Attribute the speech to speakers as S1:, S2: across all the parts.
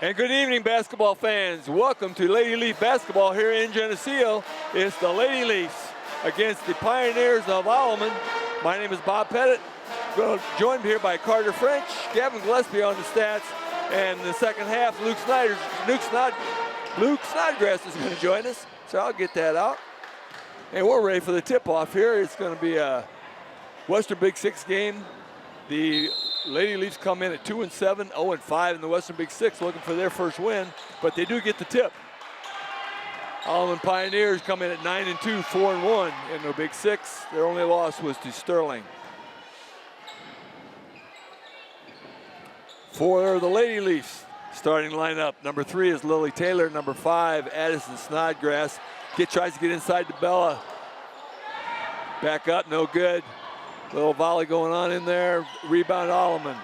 S1: And good evening, basketball fans. Welcome to Lady Leaf basketball here in Geneseo. It's the Lady Leafs against the Pioneers of Alleman. My name is Bob Pettit. Joined here by Carter French, Gavin Gillespie on the stats, and in the second half, Luke Snodgrass is going to join us, so I'll get that out. And we're ready for the tip-off here. It's going to be a Western Big Six game. The Lady Leafs come in at 2-7, 0-5 in the Western Big Six, looking for their first win, but they do get the tip. Alleman Pioneers come in at 9-2, 4-1 in the Big Six. Their only loss was to Sterling. For the Lady Leafs, starting lineup, number 3 is Lily Taylor, number 5, Addison Snodgrass. Tries to get inside to Bella. Back up, no good. Little volley going on in there. Rebound Alleman.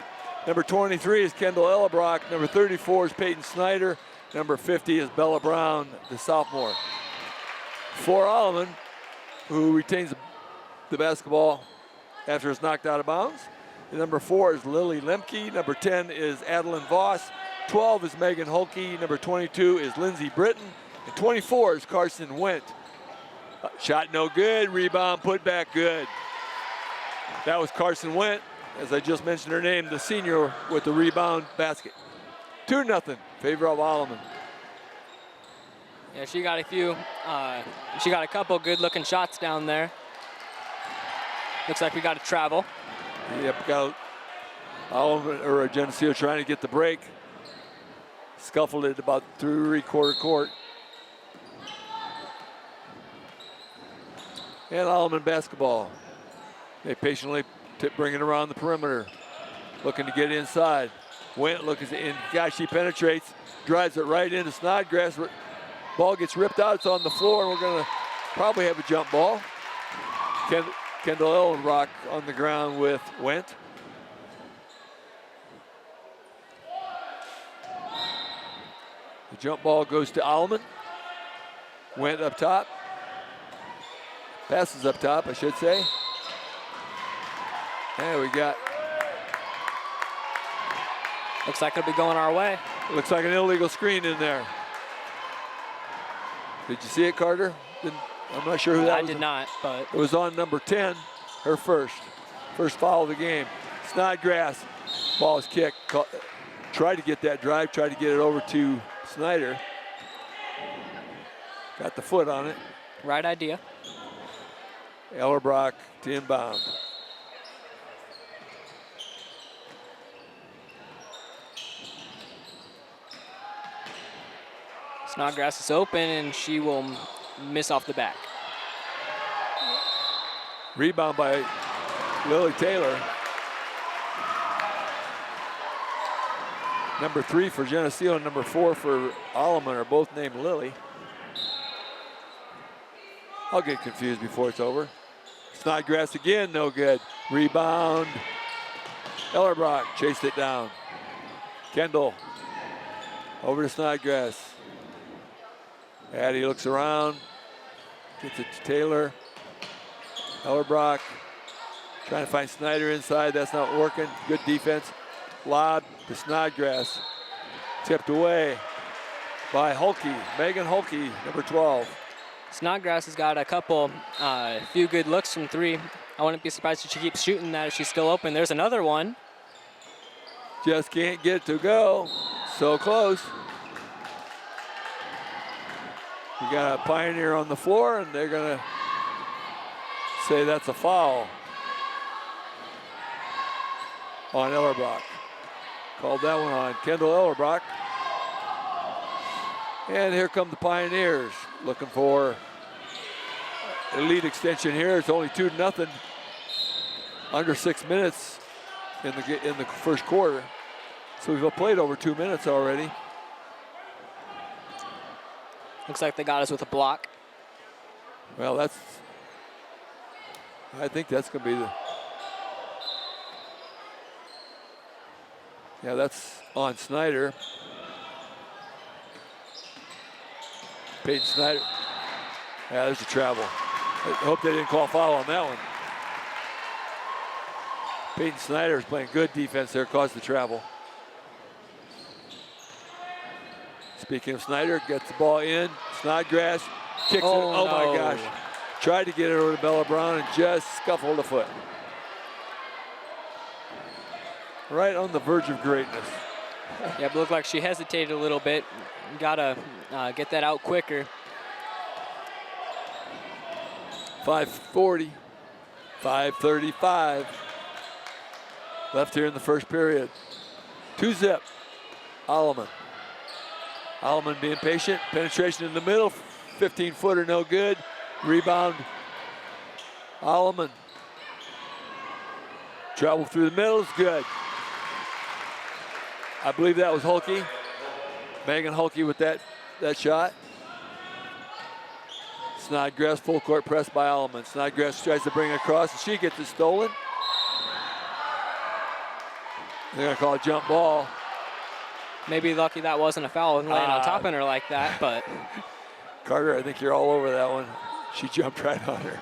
S1: Number 23 is Kendall Ellebrock. Number 34 is Peyton Snyder. Number 50 is Bella Brown, the sophomore. For Alleman, who retains the basketball after it's knocked out of bounds. And number 4 is Lily Lemke. Number 10 is Adeline Voss. 12 is Megan Holke. Number 22 is Lindsay Britton. And 24 is Carson Wendt. Shot no good. Rebound put back good. That was Carson Wendt, as I just mentioned her name, the senior with the rebound basket. 2-0, favor of Alleman.
S2: Yeah, she got a couple good-looking shots down there. Looks like we got to travel.
S1: Yep, got Alleman or Geneseo trying to get the break. Scuffled it about three-quarter court. And Alleman basketball. They patiently bring it around the perimeter, looking to get inside. Wendt looking in, gosh, she penetrates, drives it right into Snodgrass. Ball gets ripped out, it's on the floor, and we're gonna probably have a jump ball. Kendall Ellebrock on the ground with Wendt. The jump ball goes to Alleman. Wendt up top. Passes up top, I should say. There we got.
S2: Looks like it'll be going our way.
S1: Looks like an illegal screen in there. Did you see it, Carter? I'm not sure who that was.
S2: I did not, but.
S1: It was on number 10, her first foul of the game. Snodgrass, ball is kicked. Tried to get that drive, tried to get it over to Snyder. Got the foot on it.
S2: Right idea.
S1: Ellebrock to inbound.
S2: Snodgrass is open, and she will miss off the back.
S1: Rebound by Lily Taylor. Number 3 for Geneseo and number 4 for Alleman are both named Lily. I'll get confused before it's over. Snodgrass again, no good. Rebound. Ellebrock chased it down. Kendall over to Snodgrass. Addie looks around, gets it to Taylor. Ellebrock trying to find Snyder inside, that's not working. Good defense. Lob to Snodgrass. Tipped away by Holke, Megan Holke, number 12.
S2: Snodgrass has got a few good looks from 3. I wouldn't be surprised if she keeps shooting that if she's still open. There's another one.
S1: Just can't get to go. So close. We got a Pioneer on the floor, and they're gonna say that's a foul on Ellebrock. Called that one on Kendall Ellebrock. And here come the Pioneers, looking for a lead extension here. It's only 2-0, under 6 minutes in the first quarter. So we've played over 2 minutes already.
S2: Looks like they got us with a block.
S1: Well, I think that's going to be yeah, that's on Snyder. Peyton Snyder. Yeah, there's a travel. I hope they didn't call foul on that one. Peyton Snyder is playing good defense there, caused the travel. Speaking of Snyder, gets the ball in. Snodgrass kicks it.
S2: Oh,
S1: Oh my
S2: no.
S1: gosh. Tried to get it over to Bella Brown and just scuffled a foot. Right on the verge of greatness.
S2: Yeah, it looked like she hesitated a little bit. Gotta get that out quicker.
S1: 5:40, 5:35 left here in the first period. 2-zip, Alleman. Alleman being patient, penetration in the middle, 15-footer no good. Rebound, Alleman. Travel through the middle is good. I believe that was Hulke. Megan Hulke with that shot. Snodgrass, full court press by Alleman. Snodgrass tries to bring it across, and she gets it stolen. They're gonna call a jump ball.
S2: Maybe lucky that wasn't a foul and laying on top of her like that, but.
S1: Carter, I think you're all over that one. She jumped right on her.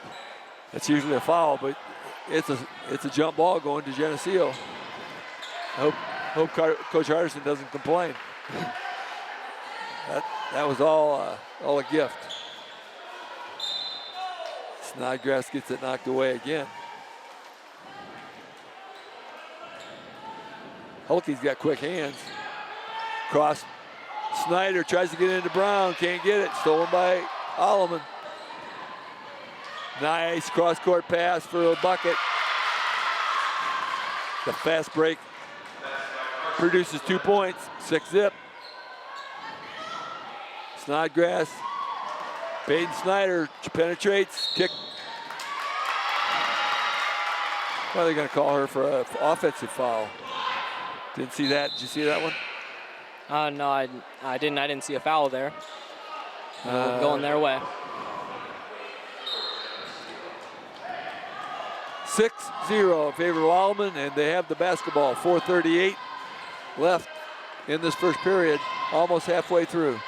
S1: That's usually a foul, but it's a jump ball going to Geneseo. I hope Coach Hardison doesn't complain. That was all a gift. Snodgrass gets it knocked away again. Hulke's got quick hands. Cross. Snyder tries to get into Brown, can't get it. Stolen by Alleman. Nice cross-court pass for a bucket. The fast break produces 2 points, 6-zip. Snodgrass. Peyton Snyder penetrates, kick. Well, they're going to call her for an offensive foul. Didn't see that. Did you see that one?
S2: No, I didn't. I didn't see a foul there. Going their way.
S1: 6-0 in favor of Alleman, and they have the basketball. 4:38 left in this first period, almost halfway through.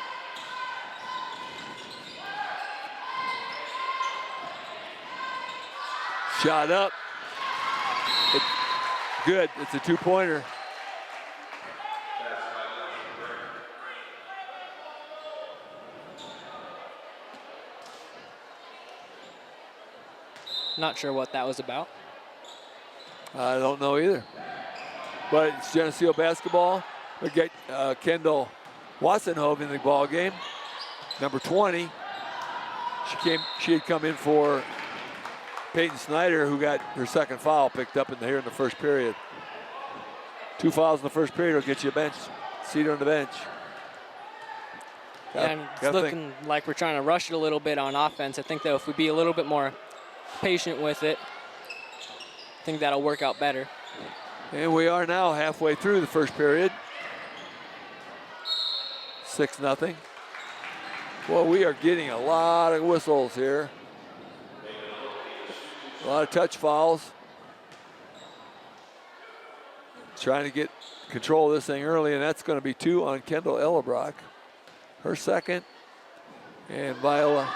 S1: Shot up. Good. It's a two-pointer.
S2: Not sure what that was about.
S1: I don't know either. But it's Geneseo basketball. We get Kendall Wassenhove in the ball game. Number 20. She had come in for Peyton Snyder, who got her second foul picked up here in the first period. 2 fouls in the first period will get you a bench, seat on the bench.
S2: And it's looking like we're trying to rush it a little bit on offense. I think that if we be a little bit more patient with it, I think that'll work out better.
S1: And we are now halfway through the first period. 6-0. Well, we are getting a lot of whistles here. A lot of touch fouls. Trying to get control of this thing early, and that's going to be 2 on Kendall Ellebrock. Her second. And Viola.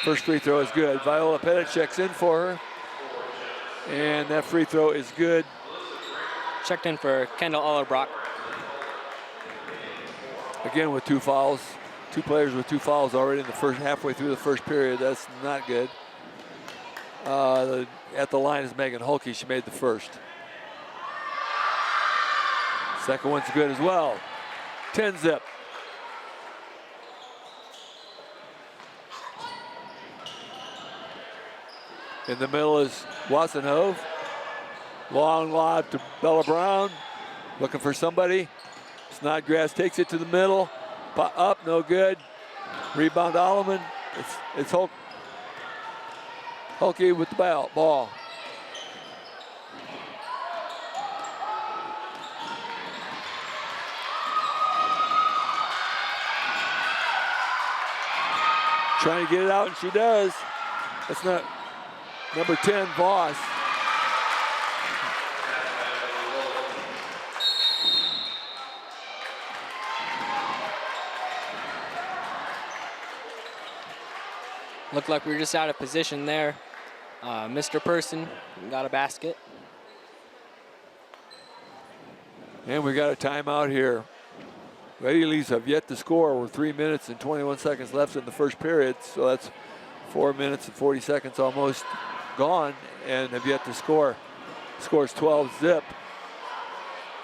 S1: First free throw is good. Viola Pettit checks in for her. And that free throw is good.
S2: Checked in for Kendall Ellebrock.
S1: Again with 2 fouls. 2 players with 2 fouls already in the first, halfway through the first period. That's not good. At the line is Megan Hulke. She made the first. Second one's good as well. 10-zip. In the middle is Wassenhove. Long lob to Bella Brown. Looking for somebody. Snodgrass takes it to the middle. Up, no good. Rebound Alleman. It's Hulke with the ball. Trying to get it out, and she does. That's not number 10, Voss.
S2: Looked like we were just out of position there. Mr. Person got a basket.
S1: And we got a timeout here. Lady Leafs have yet to score with 3 minutes and 21 seconds left in the first period. So that's 4 minutes and 40 seconds almost gone and have yet to score. Scores 12-zip.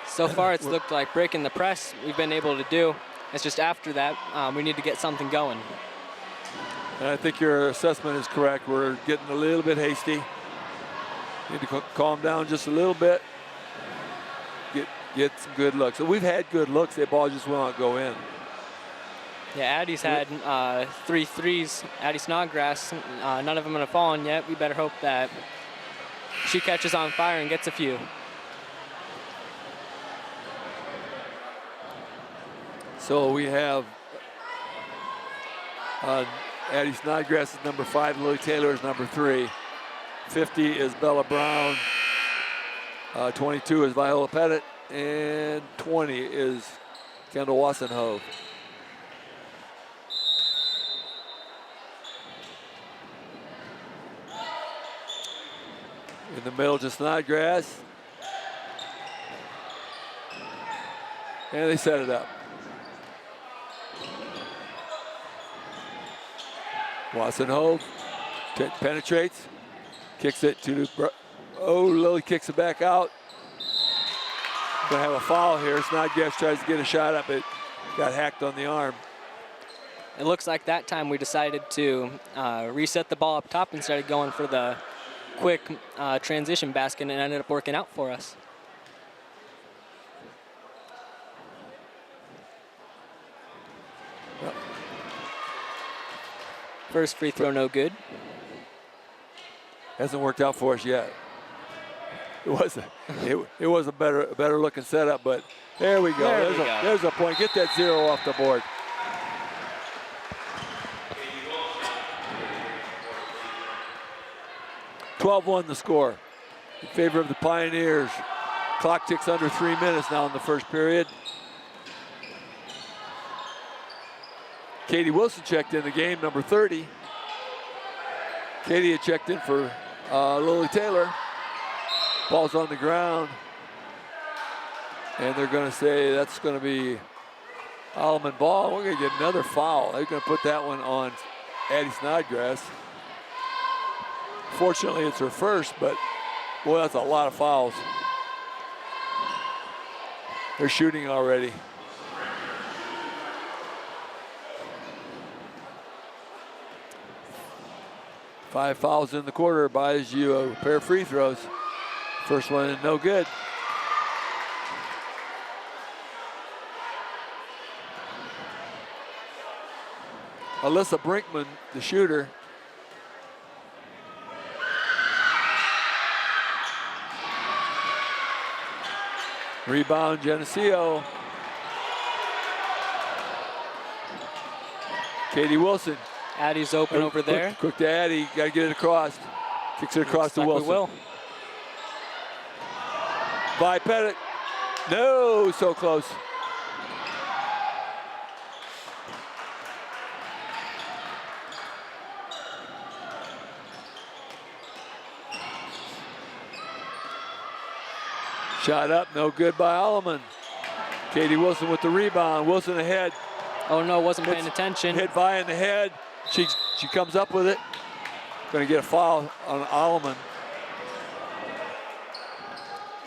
S2: So far, it's looked like breaking the press we've been able to do. It's just after that, we need to get something going.
S1: And I think your assessment is correct. We're getting a little bit hasty. Need to calm down just a little bit. Get some good looks. So we've had good looks. The ball just will not go in.
S2: Yeah, Addie's had 3 threes. Addie Snodgrass, none of them have fallen yet. We better hope that she catches on fire and gets a few.
S1: So we have Addie Snodgrass is number 5, Lily Taylor is number 3. 50 is Bella Brown. 22 is Viola Pettit. And 20 is Kendall Wassenhove. In the middle to Snodgrass. And they set it up. Wassenhove penetrates, kicks it to, Lily kicks it back out. Gonna have a foul here. Snodgrass tries to get a shot up, it got hacked on the arm.
S2: It looks like that time we decided to reset the ball up top instead of going for the quick transition basket, and it ended up working out for us.
S1: Yep.
S2: First free throw, no good.
S1: Hasn't worked out for us yet. It was a better looking setup, but there we go. There's a point. Get that 0 off the board. (12-1) the score in favor of the Pioneers. Clock ticks under 3 minutes now in the first period. Katie Wilson checked in the game, number 30. Katie had checked in for Lily Taylor. Ball's on the ground. And they're going to say that's going to be Alleman ball. We're going to get another foul. They're going to put that one on Addie Snodgrass. Fortunately, it's her first, but boy, that's a lot of fouls. They're shooting already. Five fouls in the quarter buys you a pair of free throws. First one, no good. Alyssa Brinkman, the shooter. Rebound, Geneseo. Katie Wilson.
S2: Addie's open over there.
S1: Quick to Addie, got to get it across. Kicks it across to Wilson.
S2: Will.
S1: By Pettit. No, so close. Shot up, no good by Alleman. Katie Wilson with the rebound. Wilson ahead.
S2: Oh no, wasn't paying attention.
S1: Hit Vi in the head. She comes up with it. Going to get a foul on Alleman.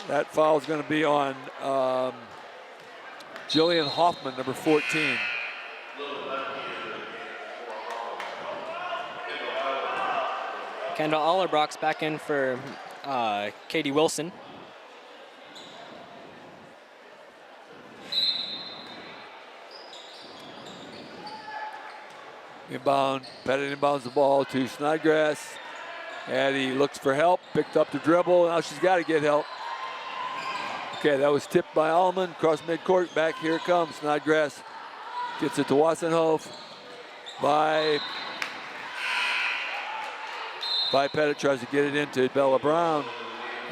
S1: That foul is going to be on Jillian Hoffman, number 14.
S2: Kendall Allerbrock's back in for Katie Wilson.
S1: Inbound, Pettit inbounds the ball to Snodgrass. Addie looks for help, picked up the dribble. Now she's got to get help. Okay, that was tipped by Alleman, across midcourt. Back here it comes. Snodgrass gets it to Wassenhove. By Pettit tries to get it into Bella Brown.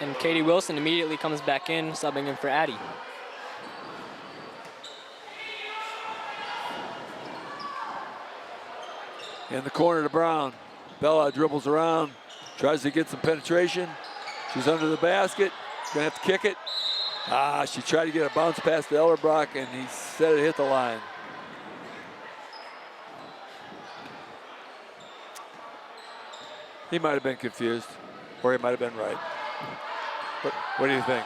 S2: And Katie Wilson immediately comes back in, subbing in for Addie.
S1: In the corner to Brown. Bella dribbles around, tries to get some penetration. She's under the basket, gonna have to kick it. She tried to get a bounce pass to Ellerbrock, and he's Instead it hit the line. He might have been confused, or he might have been right. What do you think?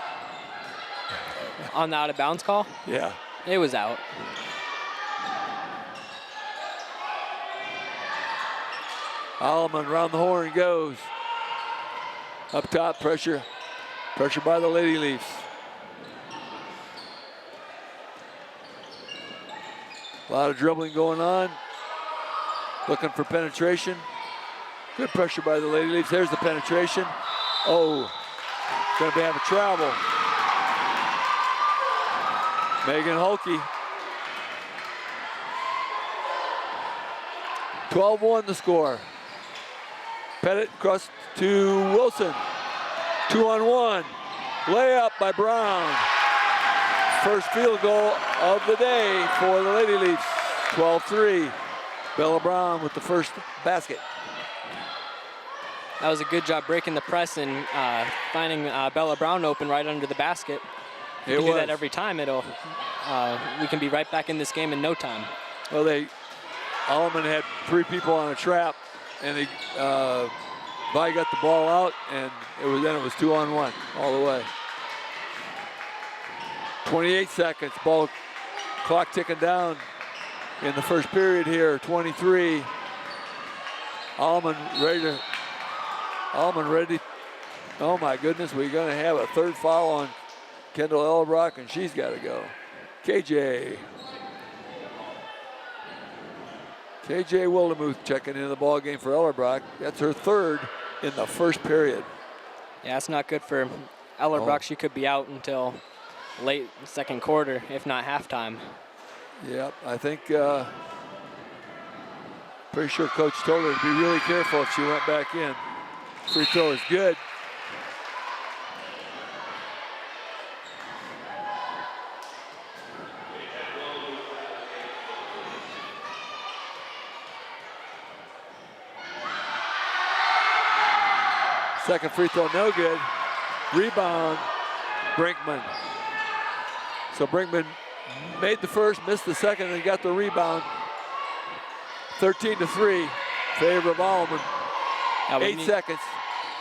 S2: On the out of bounds call?
S1: Yeah.
S2: It was out.
S1: Alleman around the horn goes. Up top, pressure. Pressure by the Lady Leafs. A lot of dribbling going on. Looking for penetration. Good pressure by the Lady Leafs. There's the penetration. Oh, gonna have a travel. Megan Hulke. 12-1 the score. Pettit across to Wilson. 2-on-1. Layup by Brown. First field goal of the day for the Lady Leafs. 12-3. Bella Brown with the first basket.
S2: That was a good job breaking the press and finding Bella Brown open right under the basket. If we do that every time, we can be right back in this game in no time.
S1: Well, Alleman had 3 people on a trap, and Vi got the ball out, and it was 2-on-1 all the way. 28 seconds, ball clock ticking down in the first period here. 23. Alleman ready. Oh my goodness, we're gonna have a third foul on Kendall Ellerbrock, and she's got to go. KJ Wildemuth checking into the ball game for Ellerbrock. That's her third in the first period.
S2: Yeah, it's not good for Ellerbrock. Oh. She could be out until late second quarter, if not halftime.
S1: Yep, I think pretty sure Coach told her to be really careful if she went back in. Free throw is good. Second free throw, no good. Rebound, Brinkman. So Brinkman made the first, missed the second, and got the rebound. 13-3, favor of Alleman. 8 seconds.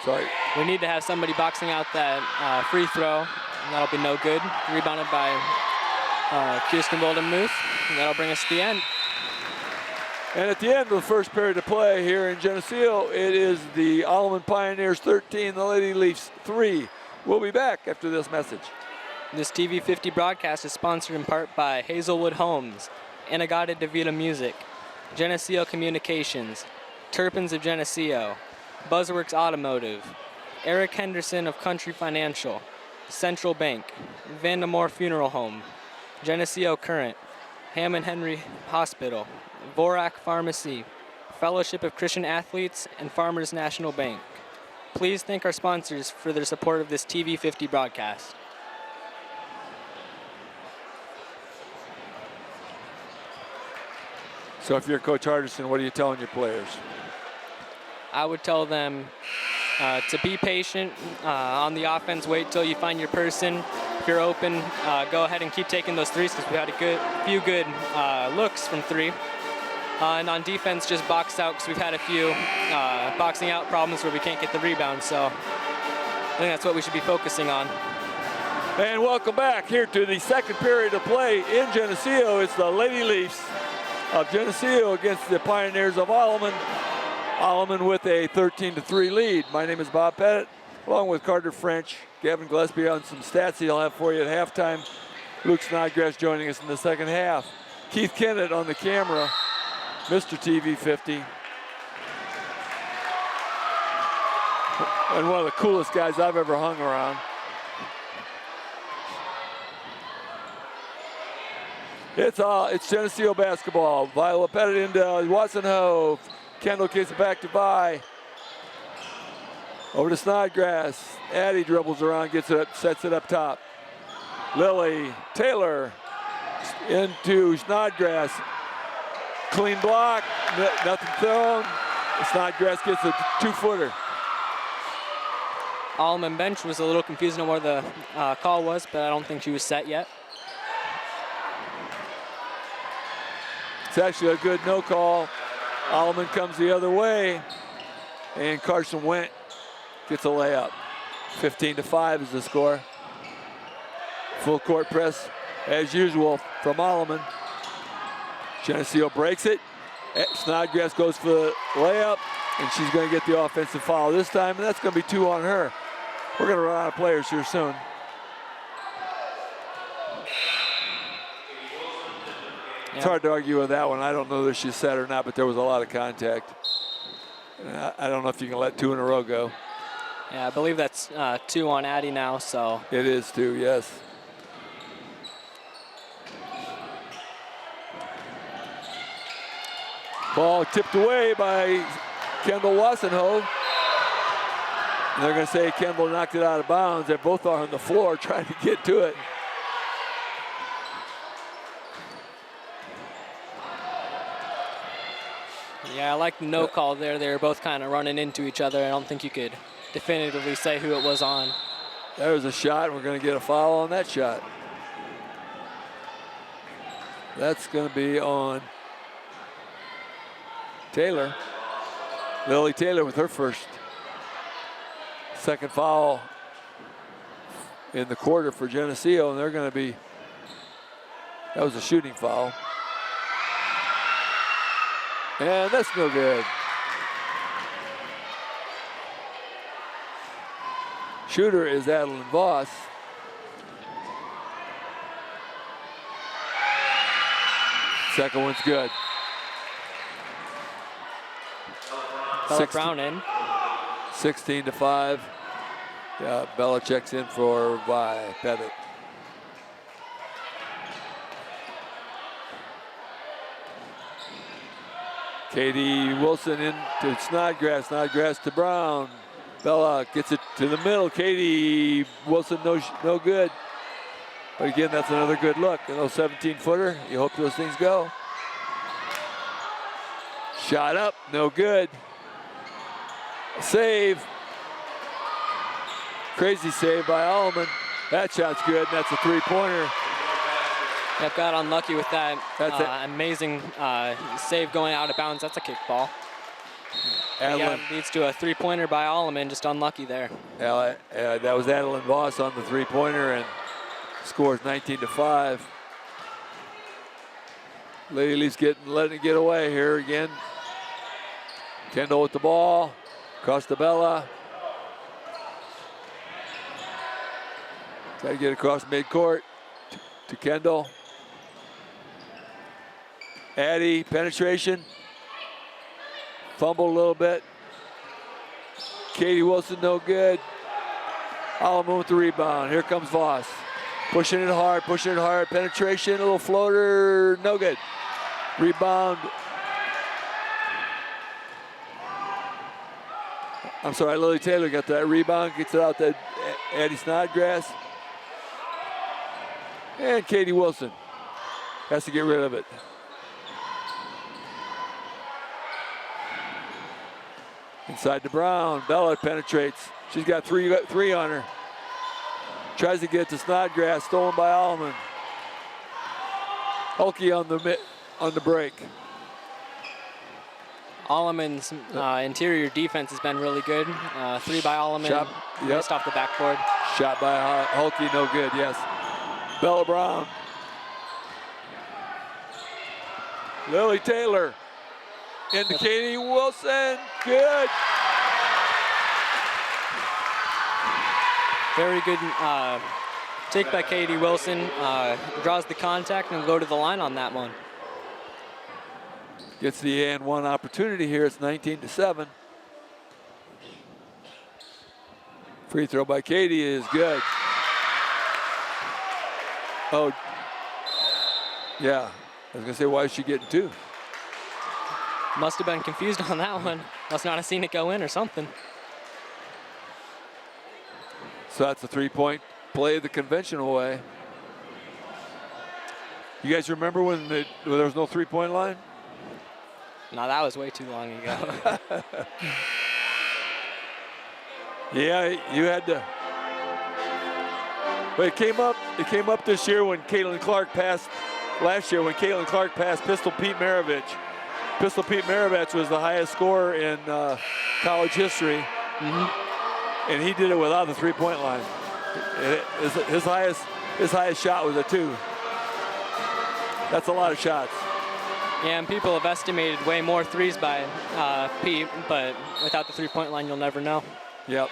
S1: Sorry.
S2: We need to have somebody boxing out that free throw. And that'll be no good. Rebounded by Kirsten Wildemuth. And that'll bring us to the end.
S1: And at the end of the first period of play here in Geneseo, it is the Alleman Pioneers 13, the Lady Leafs 3. We'll be back after this message.
S2: This TV 50 broadcast is sponsored in part by Hazelwood Homes, Inagata DeVita Music, Geneseo Communications, Turpins of Geneseo, Buzzworks Automotive, Eric Henderson of Country Financial, Central Bank, Vandemore Funeral Home, Geneseo Current, Hammond Henry Hospital, Vorak Pharmacy, Fellowship of Christian Athletes, and Farmers National Bank. Please thank our sponsors for their support of this TV 50 broadcast.
S1: So if you're Coach Hardison, what are you telling your players?
S2: I would tell them to be patient on the offense. Wait till you find your person. If you're open, go ahead and keep taking those threes because we had a few good looks from 3. And on defense, just box out because we've had a few boxing out problems where we can't get the rebound. So I think that's what we should be focusing on.
S1: And welcome back here to the second period of play in Geneseo. It's the Lady Leafs of Geneseo against the Pioneers of Alleman. Alleman with a 13-3 lead. My name is Bob Pettit, along with Carter French, Gavin Gillespie on some stats he'll have for you at halftime. Luke Snodgrass joining us in the second half. Keith Kennett on the camera, Mr. TV 50. And one of the coolest guys I've ever hung around. It's Geneseo basketball. Viola Pettit into Watson Hove. Kendall kicks it back to Vi. Over to Snodgrass. Addie dribbles around, gets it up, sets it up top. Lily Taylor into Snodgrass. Clean block, nothing thrown. Snodgrass gets a 2-footer.
S2: Alleman bench was a little confused on where the call was, but I don't think she was set yet.
S1: It's actually a good no call. Alleman comes the other way, and Carson Went gets a layup. 15-5 is the score. Full court press, as usual, from Alleman. Geneseo breaks it. Snodgrass goes for the layup, and she's going to get the offensive foul this time, and that's going to be 2 on her. We're going to run out of players here soon. It's hard to argue with that one. I don't know that she's set or not, but there was a lot of contact. I don't know if you can let 2 in a row go.
S2: Yeah, I believe that's 2 on Addie now, so.
S1: It is 2, yes. Ball tipped away by Kendall Wassenhove. And they're going to say Kendall knocked it out of bounds. They both are on the floor trying to get to it.
S2: Yeah, I like the no call there. They were both kind of running into each other. I don't think you could definitively say who it was on.
S1: There was a shot. We're going to get a foul on that shot. That's going to be on Taylor. Lily Taylor with her second foul in the quarter for Geneseo, and they're going to be, that was a shooting foul. And that's no good. Shooter is Adeline Voss. Second one's good.
S2: Bella Brown in.
S1: 16-5. Yeah, Bella checks in for Vi Pettit. Katie Wilson into Snodgrass. Snodgrass to Brown. Bella gets it to the middle. Katie Wilson, no good. But again, that's another good look. A little 17-footer. You hope those things go. Shot up, no good. Save. Crazy save by Alleman. That shot's good, and that's a 3-pointer.
S2: Yep, got unlucky with that amazing save going out of bounds. That's a kickball. Yeah, leads to a 3-pointer by Alleman, just unlucky there.
S1: That was Adeline Voss on the 3-pointer, and scores 19-5. Lady Leafs letting it get away here again. Kendall with the ball, across to Bella. Try to get across midcourt to Kendall. Addie, penetration. Fumbled a little bit. Katie Wilson, no good. Alleman with the rebound. Here comes Voss. Pushing it hard. Penetration, a little floater, no good. Rebound. I'm sorry, Lily Taylor got that rebound, gets it out to Addie Snodgrass. And Katie Wilson has to get rid of it. Inside to Brown. Bella penetrates. She's got three on her. Tries to get to Snodgrass, stolen by Alleman. Hulke on the break.
S2: Alleman's interior defense has been really good. 3 by Alleman, missed off the backboard.
S1: Shot by Hulke, no good, yes. Bella Brown. Lily Taylor into Katie Wilson, good.
S2: Very good take by Katie Wilson. Draws the contact and will go to the line on that one.
S1: Gets the and one opportunity here. It's 19-7. Free throw by Katie is good. Oh, yeah. I was going to say, why is she getting 2?
S2: Must have been confused on that one. Must not have seen it go in or something.
S1: So that's a 3-point play the conventional way. You guys remember when there was no 3-point line?
S2: No, that was way too long ago.
S1: Yeah, you had to. But it came up this year when Caitlin Clark passed last year when Caitlin Clark passed Pistol Pete Maravich. Pistol Pete Maravich was the highest scorer in college history, and he did it without the three-point line. His highest shot was a 2. That's a lot of shots.
S2: Yeah, and people have estimated way more threes by Pete, but without the three-point line, you'll never know.
S1: Yep.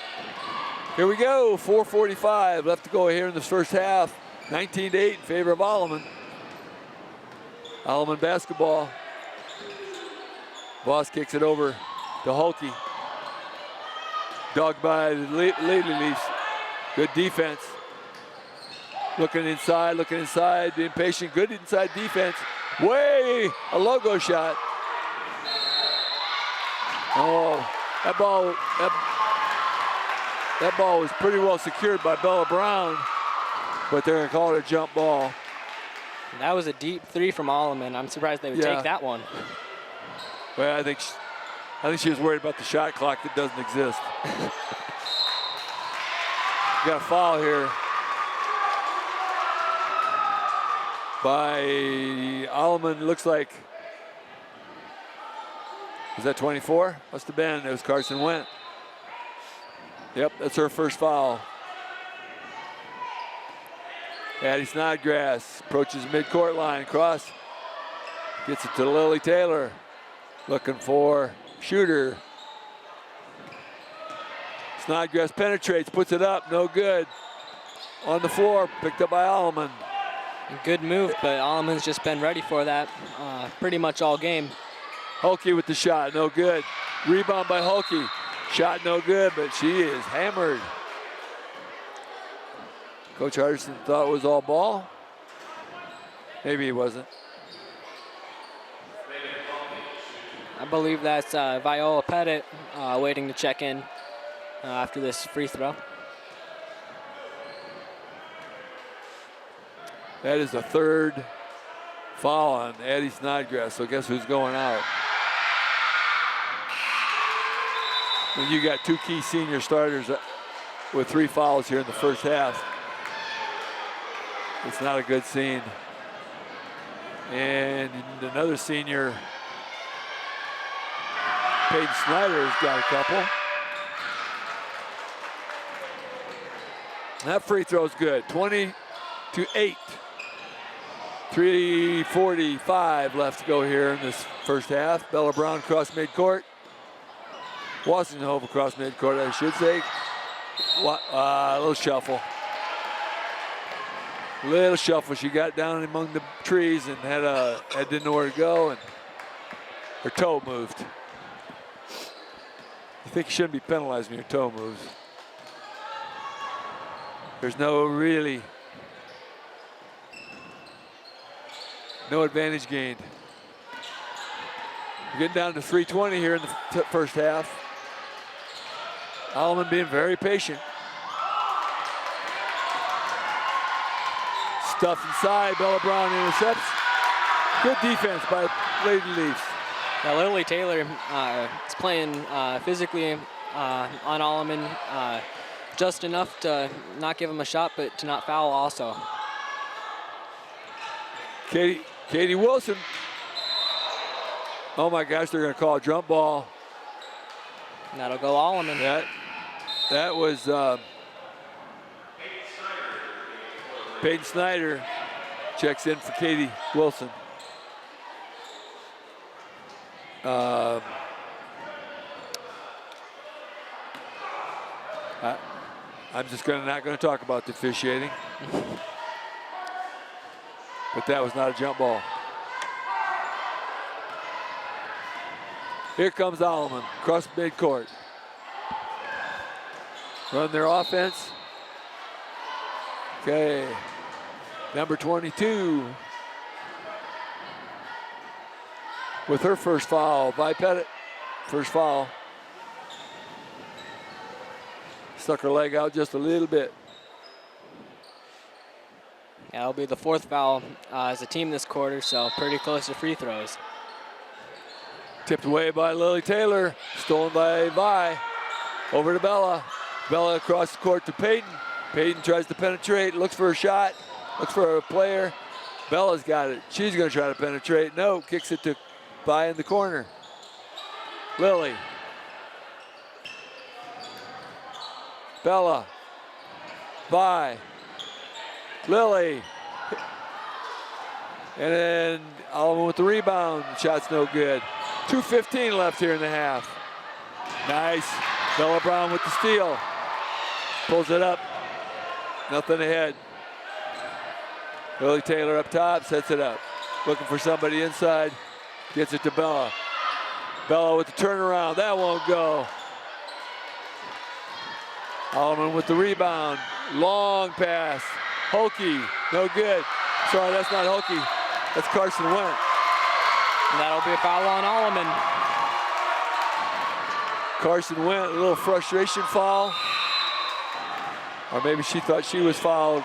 S1: Here we go, 4:45 left to go here in this first half. 19-8 in favor of Alleman. Alleman basketball. Voss kicks it over to Hulke. Dogged by the Lady Leafs. Good defense. Looking inside, being patient. Good inside defense. Way, a logo shot. Oh, that ball was pretty well secured by Bella Brown, but they're gonna call it a jump ball.
S2: That was a deep 3 from Alleman. I'm surprised they would take that one.
S1: Well, I think she was worried about the shot clock that doesn't exist. Got a foul here by Alleman. Looks like, was that 24? Must have been. It was Carson Went. Yep, that's her first foul. Addie Snodgrass approaches midcourt line, cross, gets it to Lily Taylor. Looking for shooter. Snodgrass penetrates, puts it up, no good. On the floor, picked up by Alleman.
S2: Good move, but Alleman's just been ready for that pretty much all game.
S1: Hulke with the shot, no good. Rebound by Hulke. Shot no good, but she is hammered. Coach Hardison thought it was all ball. Maybe he wasn't.
S2: I believe that's Viola Pettit waiting to check in after this free throw.
S1: That is the third foul on Addie Snodgrass, so guess who's going out? When you got 2 key senior starters with 3 fouls here in the first half, it's not a good scene. And another senior, Peyton Snyder, has got a couple. That free throw's good, 20-8. 3:45 left to go here in this first half. Bella Brown across midcourt. Wassenhove across midcourt, I should say. A little shuffle. Little shuffle. She got down among the trees and didn't know where to go, and her toe moved. I think you shouldn't be penalized when your toe moves. There's no advantage gained. We're getting down to 3:20 here in the first half. Alleman being very patient. Stuff inside, Bella Brown intercepts. Good defense by Lady Leafs.
S2: Now Lily Taylor is playing physically on Alleman, just enough to not give him a shot, but to not foul also.
S1: Katie Wilson. Oh my gosh, they're gonna call a jump ball.
S2: And that'll go Alleman.
S1: That was Peyton Snyder checks in for Katie Wilson. I'm just not going to talk about the officiating. But that was not a jump ball. Here comes Alleman, across midcourt. Run their offense. Okay, number 22. With her first foul by Pettit. First foul. Stuck her leg out just a little bit.
S2: Yeah, it'll be the 4th foul as a team this quarter, so pretty close to free throws.
S1: Tipped away by Lily Taylor, stolen by Vi. Over to Bella. Bella across the court to Peyton. Peyton tries to penetrate, looks for a shot, looks for a player. Bella's got it. She's going to try to penetrate. No, kicks it to by in the corner. Lily. Bella. By. Lily. And then Alleman with the rebound. Shot's no good. 2:15 left here in the half. Nice. Bella Brown with the steal. Pulls it up. Nothing ahead. Lily Taylor up top, sets it up. Looking for somebody inside. Gets it to Bella. Bella with the turnaround. That won't go. Alleman with the rebound. Long pass. Holke. No good. Sorry, that's not Holke. That's Carson Went.
S2: And that'll be a foul on Alleman.
S1: Carson Went, a little frustration foul. Or maybe she thought she was fouled.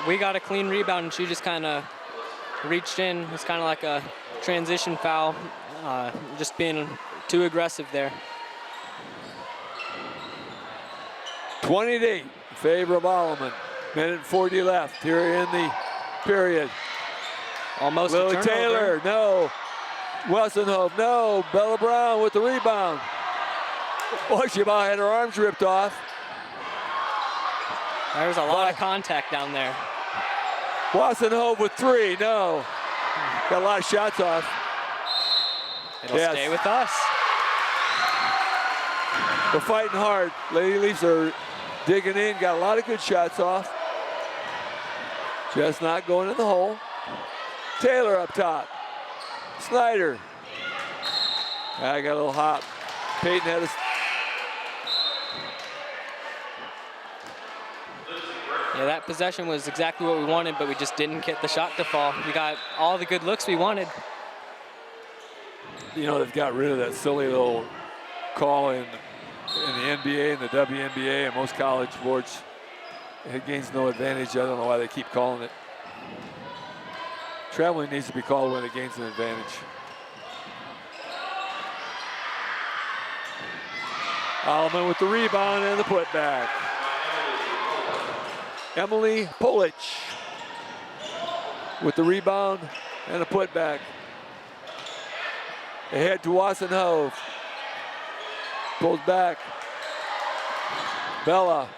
S2: We got a clean rebound and she just kind of reached in. It's kind of like a transition foul, just being too aggressive there.
S1: 20-8 in favor of Alleman. Minute and 40 left here in the period.
S2: Almost
S1: Lily
S2: a turnover.
S1: Taylor, no. Wessenhoff, no. Bella Brown with the rebound. Boy, she about had her arms ripped off.
S2: There's a lot of contact down there.
S1: Wassenhoff with three, no. Got a lot of shots off.
S2: It'll stay with us.
S1: We're fighting hard. Lady Leafs are digging in, got a lot of good shots off. Just not going in the hole. Taylor up top. Snyder. I got a little hop. Peyton had a...
S2: Yeah, that possession was exactly what we wanted, but we just didn't get the shot to fall. We got all the good looks we wanted.
S1: You know, they've got rid of that silly little call in the NBA and the WNBA and most college boards. It gains no advantage. I don't know why they keep calling it. Traveling needs to be called when it gains an advantage. Alleman with the rebound and the putback. Emily Polich with the rebound and a putback. Ahead to Wassenhoff. Pulls back. Bella.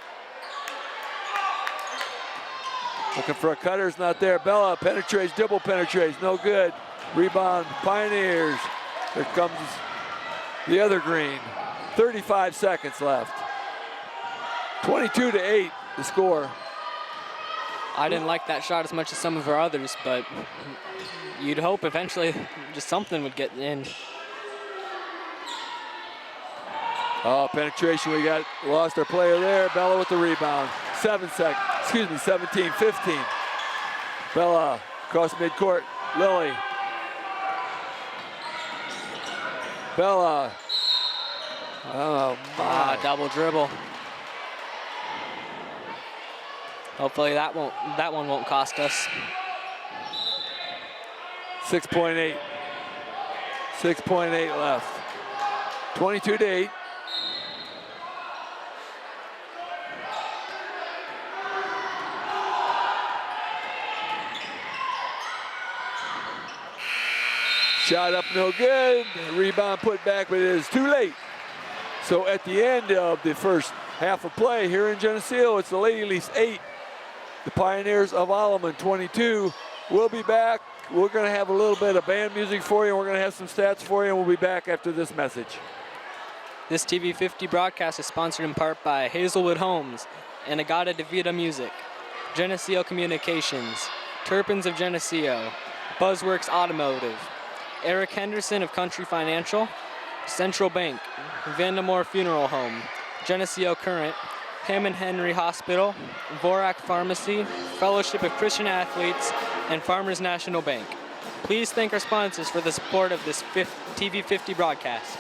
S1: Looking for a cutter, it's not there. Bella penetrates, dribble penetrates, no good. Rebound, Pioneers. Here comes the other green. 35 seconds left. 22-8, the score.
S2: I didn't like that shot as much as some of our others, but you'd hope eventually just something would get in.
S1: Oh, penetration, we lost our player there. Bella with the rebound. 17-15. Bella across midcourt. Lily. Bella. Oh, my.
S2: Double dribble. Hopefully that one won't cost us.
S1: 6.8. 6.8 left. 22-8. Shot up, no good. Rebound put back, but it is too late. So at the end of the first half of play here in Geneseo, it's the Lady Leafs 8, the Pioneers of Alleman 22. We'll be back. We're going to have a little bit of band music for you, and we're going to have some stats for you, and we'll be back after this message.
S2: This TV 50 broadcast is sponsored in part by Hazelwood Homes and Agata DeVita Music, Geneseo Communications, Turpins of Geneseo, Buzzworks Automotive, Eric Henderson of Country Financial, Central Bank, Vandemore Funeral Home, Geneseo Current, Hammond Henry Hospital, Vorak Pharmacy, Fellowship of Christian Athletes, and Farmers National Bank. Please thank our sponsors for the support of this TV 50 broadcast.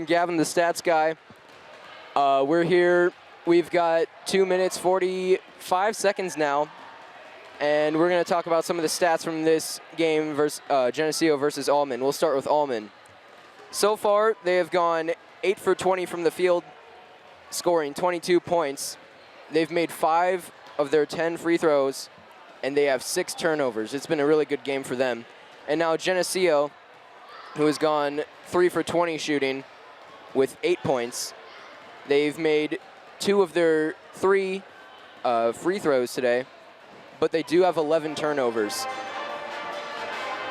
S3: Gavin, the stats guy. We're here. We've got 2 minutes, 45 seconds now. And we're going to talk about some of the stats from this game versus Geneseo versus Alleman. We'll start with Alleman. So far, they have gone 8 for 20 from the field, scoring 22 points. They've made 5 of their 10 free throws, and they have 6 turnovers. It's been a really good game for them. And now Geneseo, who has gone 3 for 20 shooting with 8 points. They've made 2 of their 3 free throws today, but they do have 11 turnovers.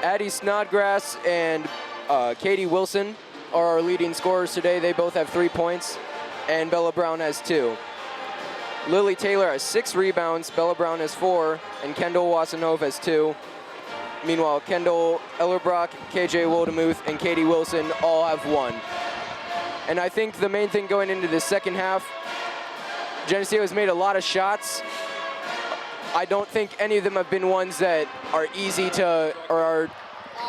S3: Addie Snodgrass and Katie Wilson are our leading scorers today. They both have 3 points, and Bella Brown has 2. Lily Taylor has 6 rebounds, Bella Brown has 4, and Kendall Wassenhove has 2. Meanwhile, Kendall Ellerbrock, KJ Woldemuth, and Katie Wilson all have 1. And I think the main thing going into the second half, Geneseo has made a lot of shots. I don't think any of them have been ones that are easy to, or are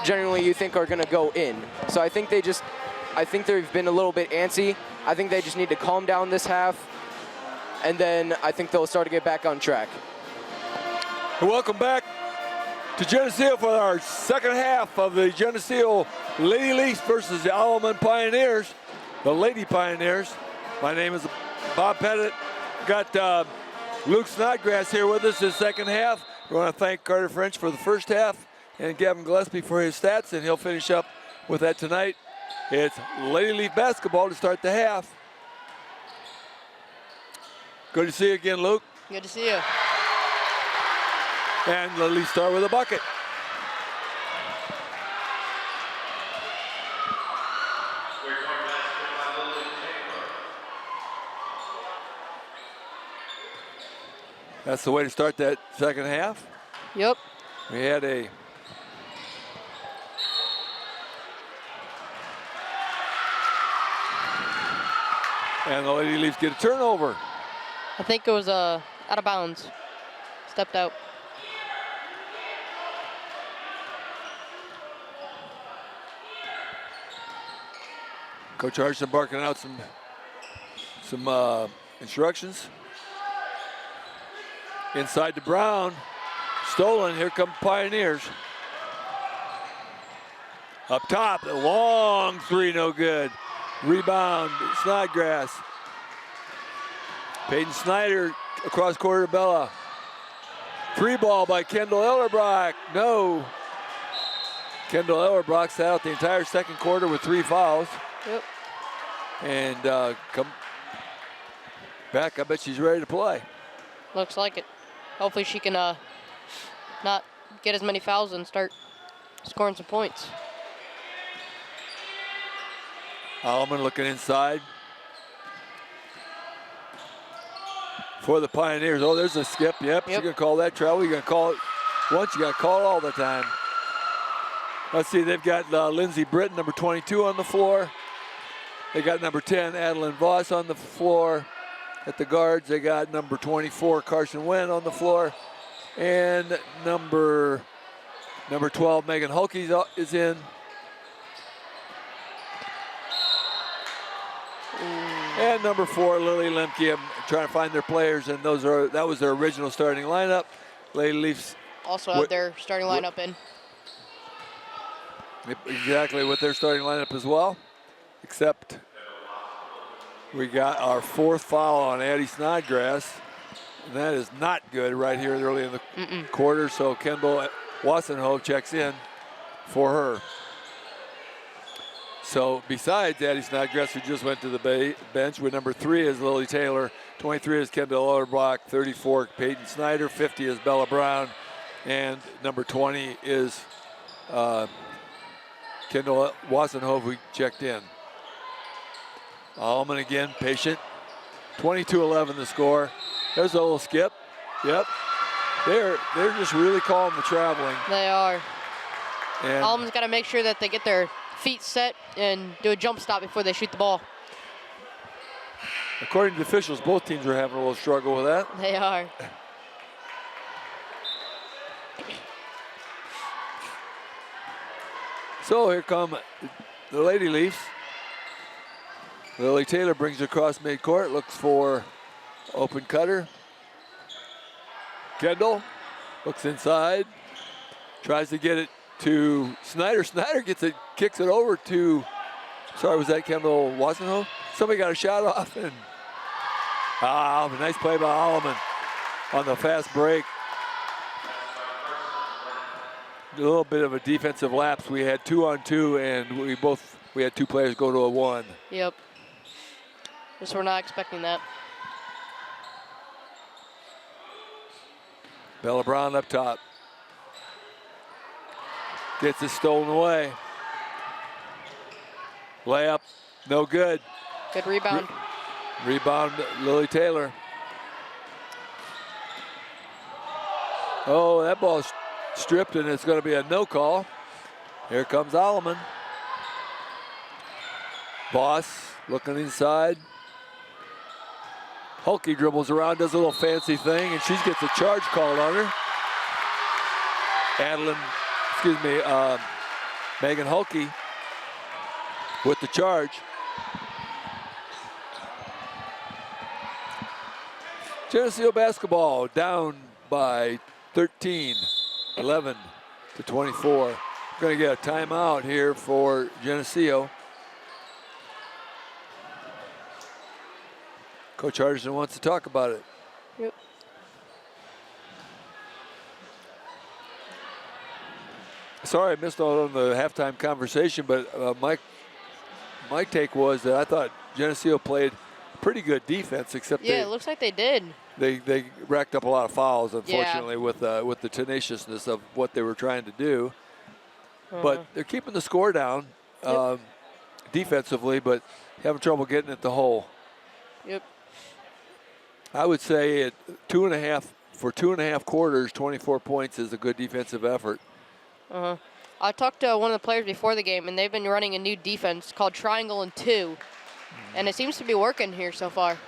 S3: generally you think are gonna go in. So I think they've been a little bit antsy. I think they just need to calm down this half, and then I think they'll start to get back on track.
S1: Welcome back to Geneseo for our second half of the Geneseo Lady Leafs versus the Alleman Pioneers, the Lady Pioneers. My name is Bob Pettit. Got Luke Snodgrass here with us in the second half. We want to thank Carter French for the first half and Gavin Gillespie for his stats, and he'll finish up with that tonight. It's Lady Leaf basketball to start the half. Good to see you again, Luke.
S4: Good to see you.
S1: And the Leafs start with a bucket. That's the way to start that second half.
S4: Yep.
S1: We had a and the Lady Leafs get a turnover.
S4: I think it was out of bounds. Stepped out.
S1: Coach Harrison barking out some instructions. Inside to Brown. Stolen. Here come Pioneers. Up top, a long 3, no good. Rebound, Snodgrass. Peyton Snyder across quarter to Bella. 3 ball by Kendall Ellerbrock. No. Kendall Ellerbrock sat out the entire second quarter with 3 fouls.
S4: Yep.
S1: And come back. I bet she's ready to play.
S4: Looks like it. Hopefully she can not get as many fouls and start scoring some points.
S1: Alleman looking inside for the Pioneers. Oh, there's a skip. Yep. She's going to call that travel. You're going to call it once. You got to call it all the time. Let's see. They've got Lindsey Britton, number 22, on the floor. They got number 10, Adeline Voss, on the floor. At the guards, they got number 24, Carson Wen, on the floor. And number 12, Megan Hulke is in. And number 4, Lily Lemke. I'm trying to find their players, and that was their original starting lineup. Lady Leafs
S4: also have their starting lineup in.
S1: Exactly, with their starting lineup as well. Except we got our 4th foul on Addie Snodgrass. And that is not good right here early in the quarter. So Kendall Wassenhove checks in for her. So besides Addie Snodgrass, who just went to the bench, with number 3 is Lily Taylor, 23 is Kendall Ellerbrock, 34 Peyton Snyder, 50 is Bella Brown, and number 20 is Kendall Wassenhove, who checked in. Alleman again, patient. 22-11 the score. There's a little skip. Yep. They're just really calling the traveling.
S4: They are.
S1: And
S4: Alleman's got to make sure that they get their feet set and do a jump stop before they shoot the ball.
S1: according to the officials, both teams are having a little struggle with that.
S4: They are.
S1: So here come the Lady Leafs. Lily Taylor brings it across midcourt, looks for open cutter. Kendall looks inside, tries to get it to Snyder. Snyder gets it, kicks it over to, sorry, was that Kendall Wassenhoe? Somebody got a shot off, and a nice play by Alleman on the fast break. A little bit of a defensive lapse. We had 2-on-2, and we had two players go to a 1.
S4: Yep. Just we're not expecting that.
S1: Bella Brown up top. Gets it stolen away. Layup, no good.
S4: Good rebound.
S1: Rebound, Lily Taylor. Oh, that ball's stripped, and it's going to be a no call. Here comes Alleman. Boss looking inside. Hulke dribbles around, does a little fancy thing, and she gets a charge called on her. Megan Hulke with the charge. Geneseo basketball down by 13, 11 to 24. We're going to get a timeout here for Geneseo. Coach Hardison wants to talk about it.
S4: Yep.
S1: Sorry I missed out on the halftime conversation, but my take was that I thought Geneseo played pretty good defense, except
S4: Yeah, it looks like they did.
S1: They racked up a lot of fouls, unfortunately, with the tenaciousness of what they were trying to do. But they're keeping the score down defensively, but having trouble getting at the hole.
S4: Yep.
S1: I would say for 2.5 quarters, 24 points is a good defensive effort.
S4: I talked to one of the players before the game, and they've been running a new defense called Triangle and 2, and it seems to be working here so far.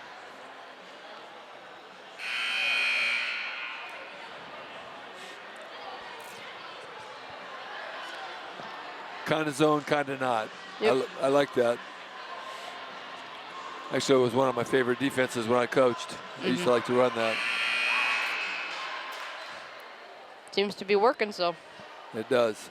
S1: Kind of zone, kind of not.
S4: Yep.
S1: I like that. Actually, it was one of my favorite defenses when I coached. I used to like to run that.
S4: Seems to be working, so.
S1: It does.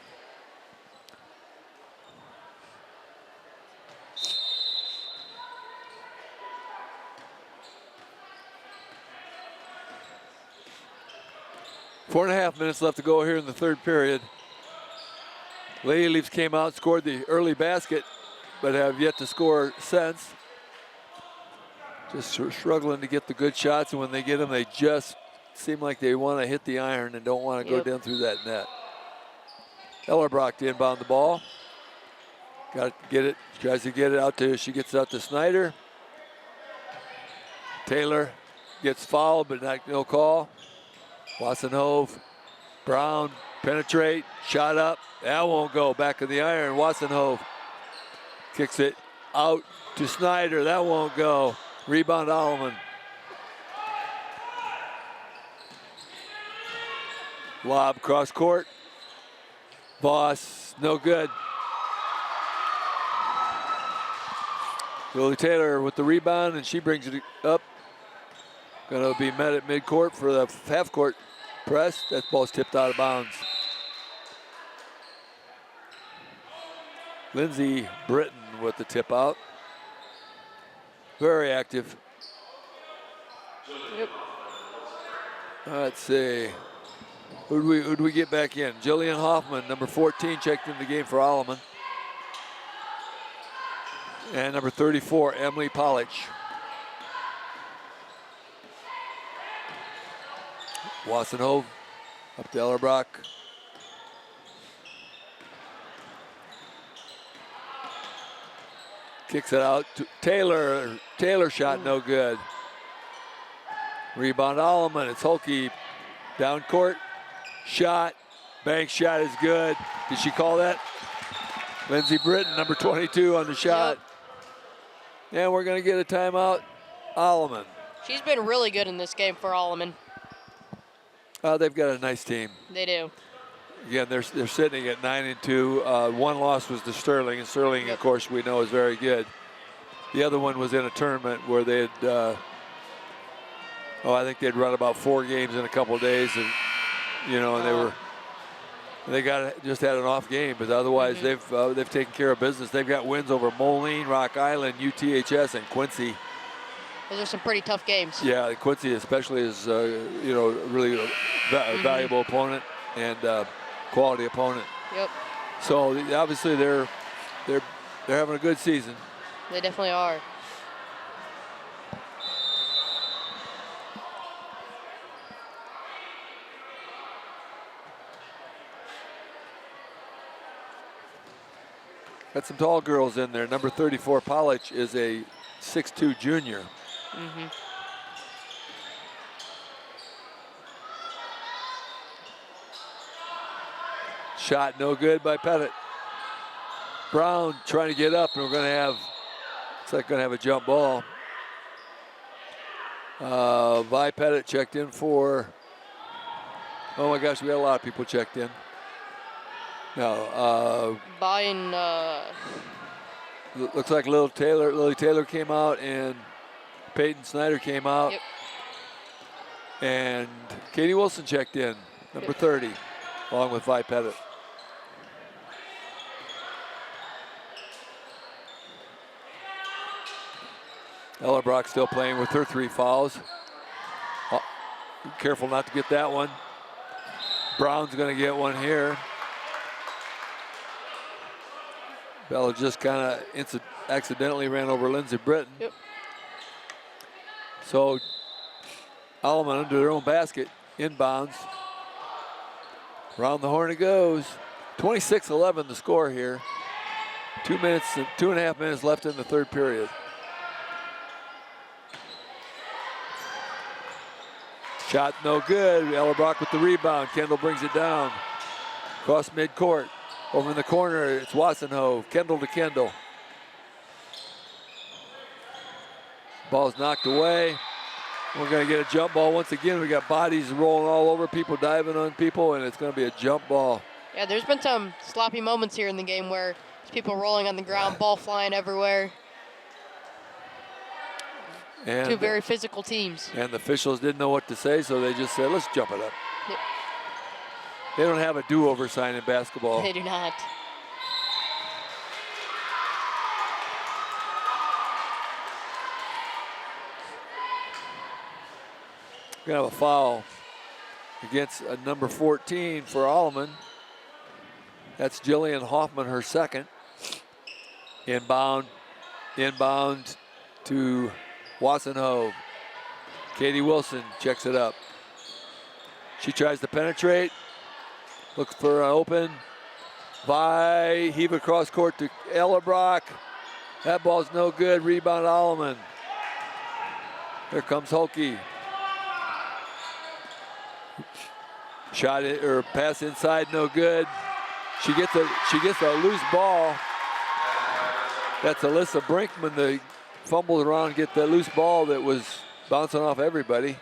S1: Four and a half minutes left to go here in the third period. Lady Leafs came out, scored the early basket, but have yet to score since. Just struggling to get the good shots, and when they get them, they just seem like they want to hit the iron and don't want to go down through that net. Ellerbrock to inbound the ball. Got to get it, tries to get it out to, she gets it out to Snyder. Taylor gets fouled, but no call. Wassenhoe, Brown, penetrate, shot up. That won't go, back of the iron. Wassenhoe kicks it out to Snyder, that won't go. Rebound Alleman. Lob cross court. Voss, no good. Lily Taylor with the rebound, and she brings it up. Gonna be met at midcourt for the half court press. That ball's tipped out of bounds. Lindsey Britton with the tip out. Very active.
S4: Yep.
S1: Let's see. Who'd we get back in? Jillian Hoffman, number 14, checked in the game for Alleman. And number 34, Emily Polich. Wassenhoe up to Ellerbrock. Kicks it out to Taylor. Taylor shot no good. Rebound Alleman. It's Hulke down court. Shot. Bank shot is good. Did she call that? Lindsey Britton, number 22 on the shot. Yep. And we're going to get a timeout. Alleman.
S4: She's been really good in this game for Alleman.
S1: They've got a nice team.
S4: They do.
S1: Again, they're sitting at 9-2. One loss was to Sterling, and Sterling, of course, we know is very good. The other one was in a tournament where they had, I think they'd run about 4 games in a couple of days, and and they just had an off game, but otherwise they've taken care of business. They've got wins over Moline, Rock Island, UTHS, and Quincy.
S4: Those are some pretty tough games.
S1: Yeah, Quincy especially is really a valuable opponent and quality opponent.
S4: Yep.
S1: So obviously they're having a good season.
S4: They definitely are.
S1: Got some tall girls in there. Number 34, Polich, is a 6'2" junior. Shot no good by Pettit. Brown trying to get up, and we're going to have, looks like going to have a jump ball. Vi Pettit checked in for, oh my gosh, we got a lot of people checked in. No,
S4: Buying.
S1: looks like Lily Taylor came out, and Peyton Snyder came out.
S4: Yep.
S1: And Katie Wilson checked in, number 30, along with Vi Pettit. Ella Brock still playing with her 3 fouls. Oh, careful not to get that one. Brown's going to get one here. Bella just kind of accidentally ran over Lindsey Britton.
S4: Yep.
S1: So Alleman under their own basket, inbounds. Around the horn it goes. 26-11 the score here. 2.5 minutes left in the third period. Shot no good. Ella Brock with the rebound. Kendall brings it down. Across midcourt. Over in the corner, it's Wassenhove. Kendall to Kendall. Ball's knocked away. We're going to get a jump ball once again. We got bodies rolling all over people, diving on people, and it's going to be a jump ball.
S4: Yeah, there's been some sloppy moments here in the game where there's people rolling on the ground, ball flying everywhere.
S1: And
S4: 2 very physical teams.
S1: And the officials didn't know what to say, so they just said, let's jump it up.
S4: Yep.
S1: They don't have a do-over sign in basketball.
S4: They do not.
S1: We're going to have a foul against number 14 for Alleman. That's Jillian Hoffman, her second. Inbound to Wassenhove. Katie Wilson checks it up. She tries to penetrate. Looks for an open. Vi, heave across court to Ella Brock. That ball's no good. Rebound Alleman. Here comes Holke. Shot it or pass inside, no good. She gets a loose ball. That's Alyssa Brinkman. They fumbled around, get that loose ball that was bouncing off everybody.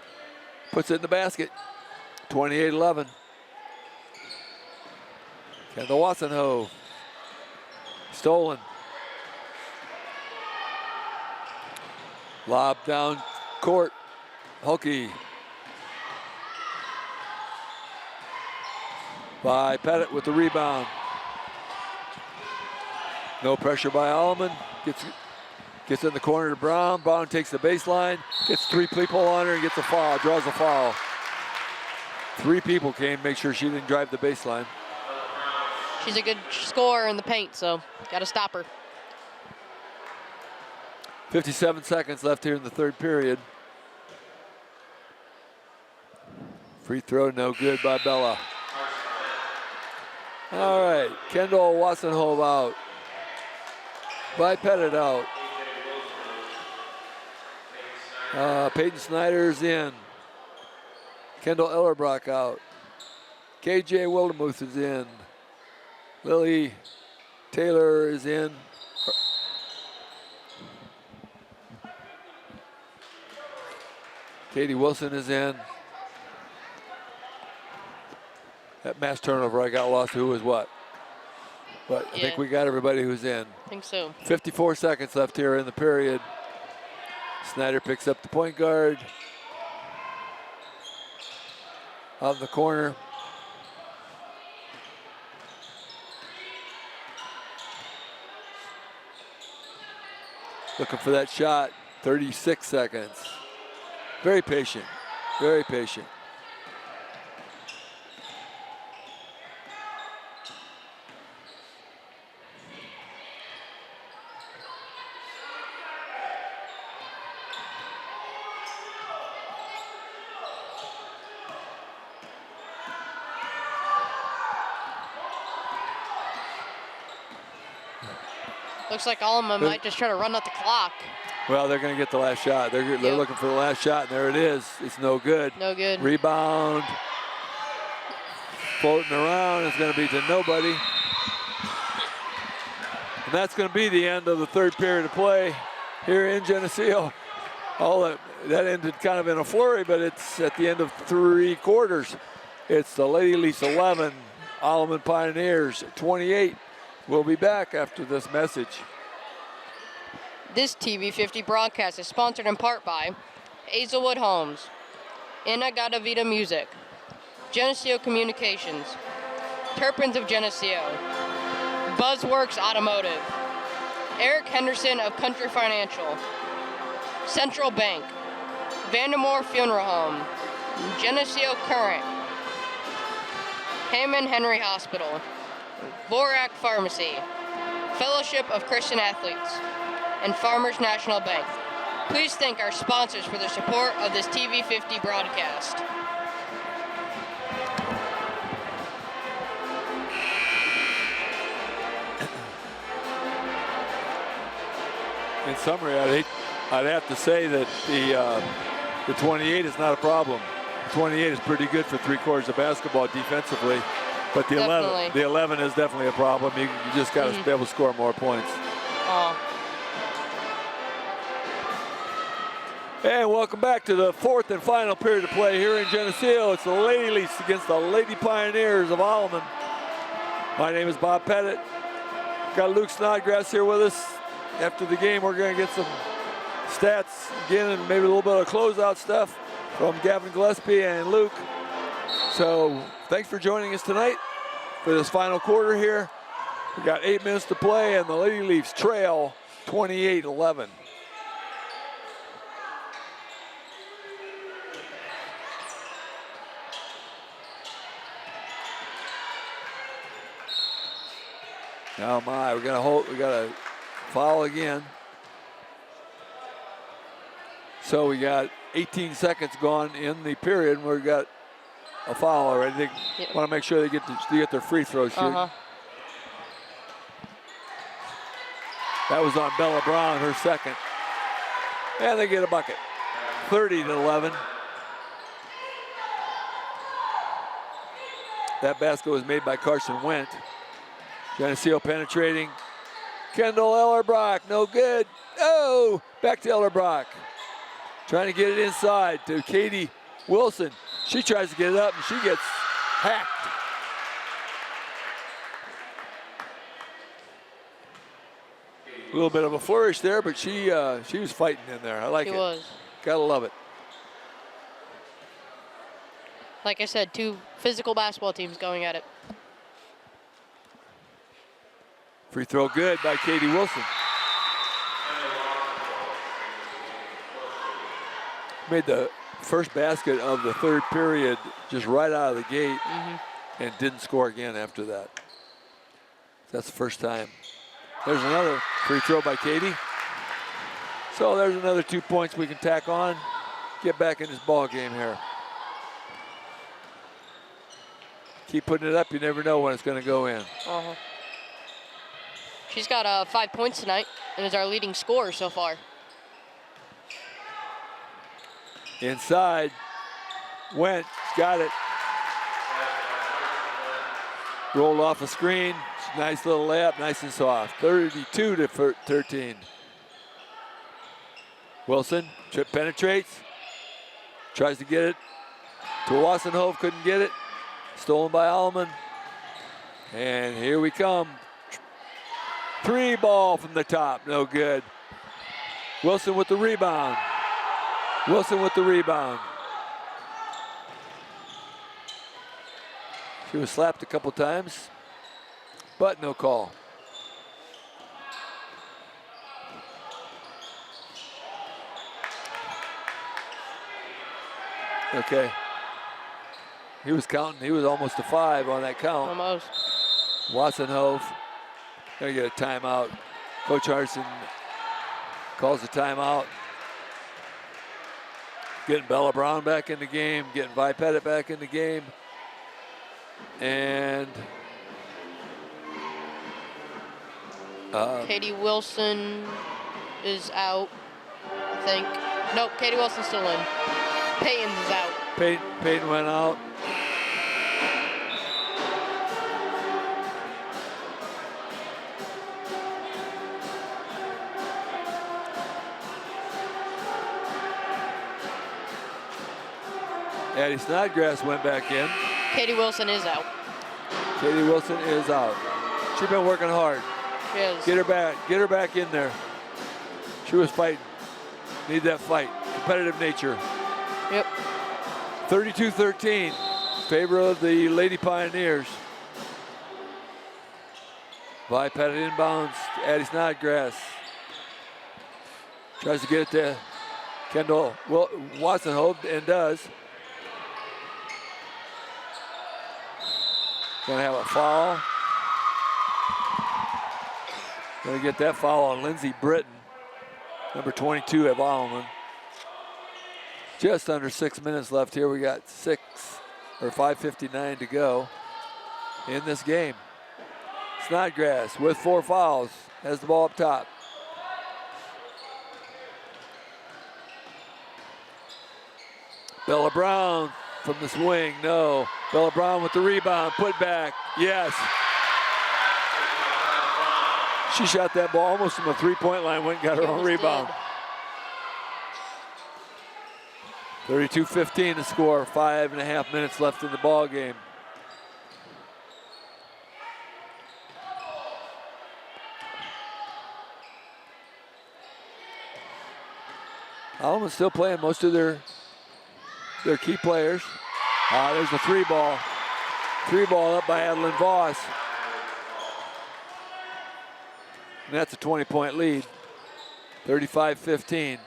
S1: Puts it in the basket. 28-11. Kendall Wassenhove. Stolen. Lob down court. Holke. By Pettit with the rebound. No pressure by Alleman. Gets in the corner to Brown. Brown takes the baseline. Gets 3 people on her and gets a foul. Draws a foul. 3 people came. Make sure she didn't drive the baseline.
S4: She's a good scorer in the paint, so got to stop her.
S1: 57 seconds left here in the third period. Free throw no good by Bella. All right, Kendall Wassenhove out. Vi Pettit out. Peyton Snyder's in. Kendall Ellerbrock out. KJ Wildemuth is in. Lily Taylor is in. Katie Wilson is in. That mass turnover I got lost. Who was what? But I think
S4: Yeah.
S1: we got everybody who's in.
S4: I think so.
S1: 54 seconds left here in the period. Snyder picks up the point guard. Out in the corner. Looking for that shot. 36 seconds. Very patient. Very patient.
S4: Looks like Alleman might just try to run out the clock.
S1: Well, they're going to get the last shot. They're
S4: Yep.
S1: looking for the last shot, and there it is. It's no good.
S4: No good.
S1: Rebound. Floating around. It's going to be to nobody. And that's going to be the end of the third period of play here in Geneseo. That ended kind of in a flurry, but it's at the end of 3 quarters. It's the Lady Leafs 11, Alleman Pioneers 28. We'll be back after this message.
S4: This TV50 broadcast is sponsored in part by Hazelwood Homes, Inagata Vida Music, Geneseo Communications, Turpins of Geneseo, Buzzworks Automotive, Eric Henderson of Country Financial, Central Bank, Vandermoor Funeral Home, Geneseo Current, Hammond Henry Hospital, Vorak Pharmacy, Fellowship of Christian Athletes, and Farmers National Bank. Please thank our sponsors for their support of this TV50 broadcast.
S1: In summary, I'd have to say that the 28 is not a problem. The 28 is pretty good for 3 quarters of basketball defensively, but the 11 is definitely a problem. You just got to be able to score more points. And welcome back to the 4th and final period of play here in Geneseo. It's the Lady Leafs against the Lady Pioneers of Alleman. My name is Bob Pettit. Got Luke Snodgrass here with us. After the game, we're going to get some stats again and maybe a little bit of closeout stuff from Gavin Gillespie and Luke. So thanks for joining us tonight for this final quarter here. We got 8 minutes to play, and the Lady Leafs trail 28-11. Oh my, we gotta foul again. So we got 18 seconds gone in the period, and we've got a foul already. They want to make sure they get their free throw shoot. That was on Bella Brown, her second. And they get a bucket. 30-11. That basket was made by Carson Wendt. Geneseo penetrating. Kendall Ellerbrock, no good. Oh, back to Ellerbrock. Trying to get it inside to Katie Wilson. She tries to get it up, and she gets hacked. A little bit of a flourish there, but she was fighting in there. I like it.
S4: She was.
S1: Gotta love it.
S4: Like I said, 2 physical basketball teams going at it.
S1: Free throw good by Katie Wilson. Made the first basket of the third period just right out of the gate and didn't score again after that. That's the first time. There's another free throw by Katie. So there's another 2 points we can tack on. Get back in this ball game here. Keep putting it up. You never know when it's going to go in.
S4: She's got 5 points tonight and is our leading scorer so far.
S1: Inside. Went. Got it. Rolled off a screen. Nice little layup. Nice and soft. 32-13. Wilson penetrates. Tries to get it to Wassenhove. Couldn't get it. Stolen by Alleman. And here we come. Three ball from the top, no good. Wilson with the rebound. Wilson with the rebound. She was slapped a couple times, but no call. Okay. He was counting. He was almost to 5 on that count.
S4: Almost.
S1: Wassenhove gonna get a timeout. Coach Harson calls a timeout. Getting Bella Brown back in the game, getting Vi Pettit back in the game. And
S4: Katie Wilson is out, I think. Nope, Katie Wilson's still in. Peyton's is out.
S1: Peyton went out. Addie Snodgrass went back in.
S4: Katie Wilson is out.
S1: Katie Wilson is out. She's been working hard.
S4: She is.
S1: Get her back in there. She was fighting. Need that fight. Competitive nature.
S4: Yep.
S1: 32-13. Favor of the Lady Pioneers. Vi Pettit inbounds. Addie Snodgrass. Tries to get it to Kendall Wassenhope and does. Gonna have a foul. Gonna get that foul on Lindsey Britton, number 22 at Alleman. Just under 6 minutes left here. We got 5:59 to go in this game. Snodgrass with 4 fouls has the ball up top. Bella Brown from the swing, no. Bella Brown with the rebound, put back, yes. She shot that ball almost from the 3-point line, went and got her own rebound. 32-15 to score, 5.5 minutes left in the ball game. Alleman's still playing most of their key players. There's the 3-ball. 3-ball up by Adeline Voss. And that's a 20-point lead. 35-15.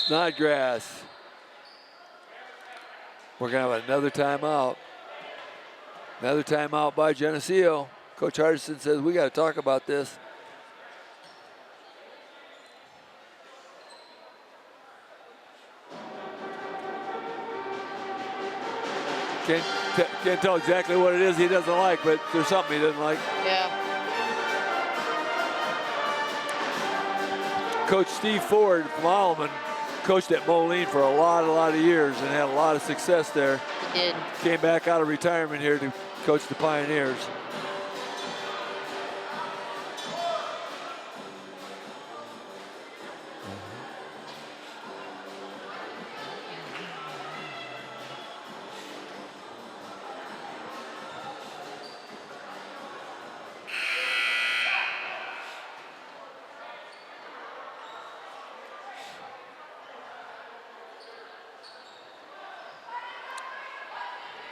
S1: Snodgrass. We're going to have another timeout. Another timeout by Geneseo. Coach Hardison says, we got to talk about this. Can't tell exactly what it is he doesn't like, but there's something he doesn't like.
S4: Yeah.
S1: Coach Steve Ford from Alleman coached at Moline for a lot of years and had a lot of success there.
S4: He did.
S1: Came back out of retirement here to coach the Pioneers.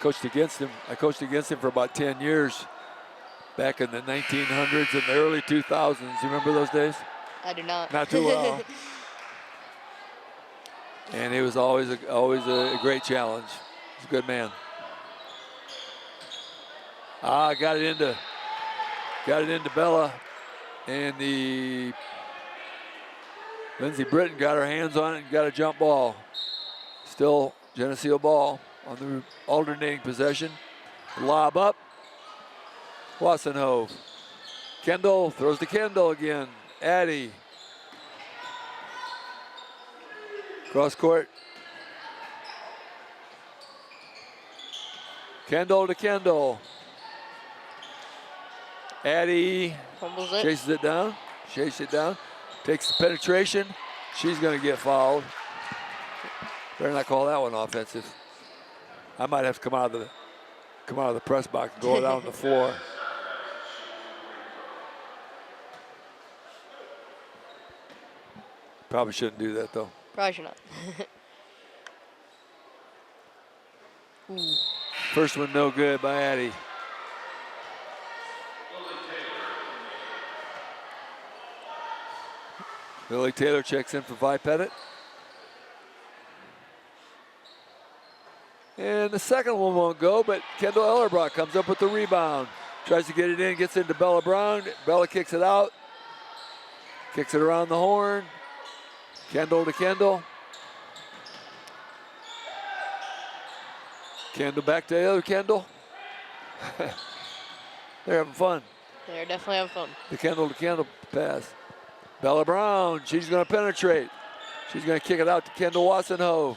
S1: I coached against him for about 10 years back in the 1900s and the early 2000s. You remember those days?
S4: I do not.
S1: Not too well. And he was always a great challenge. He's a good man. Got it into Bella, and the Lindsey Britton got her hands on it and got a jump ball. Still Geneseo ball on the alternating possession. Lob up. Wassenhove. Kendall throws to Kendall again. Addie. Cross court. Kendall to Kendall. Addie
S4: Fumbles it.
S1: chases it down. Takes the penetration. She's going to get fouled. Better not call that one offensive. I might have to come out of the press box and go down the floor. Probably shouldn't do that, though.
S4: Probably should not.
S1: First one no good by Addie. Lily Taylor checks in for Vi Pettit. And the second one won't go, but Kendall Ellerbrock comes up with the rebound. Tries to get it in, gets into Bella Brown. Bella kicks it out. Kicks it around the horn. Kendall to Kendall. Kendall back to the other Kendall. They're having fun.
S4: They're definitely having fun.
S1: The Kendall to Kendall pass. Bella Brown, she's going to penetrate. She's going to kick it out to Kendall Wassenhove.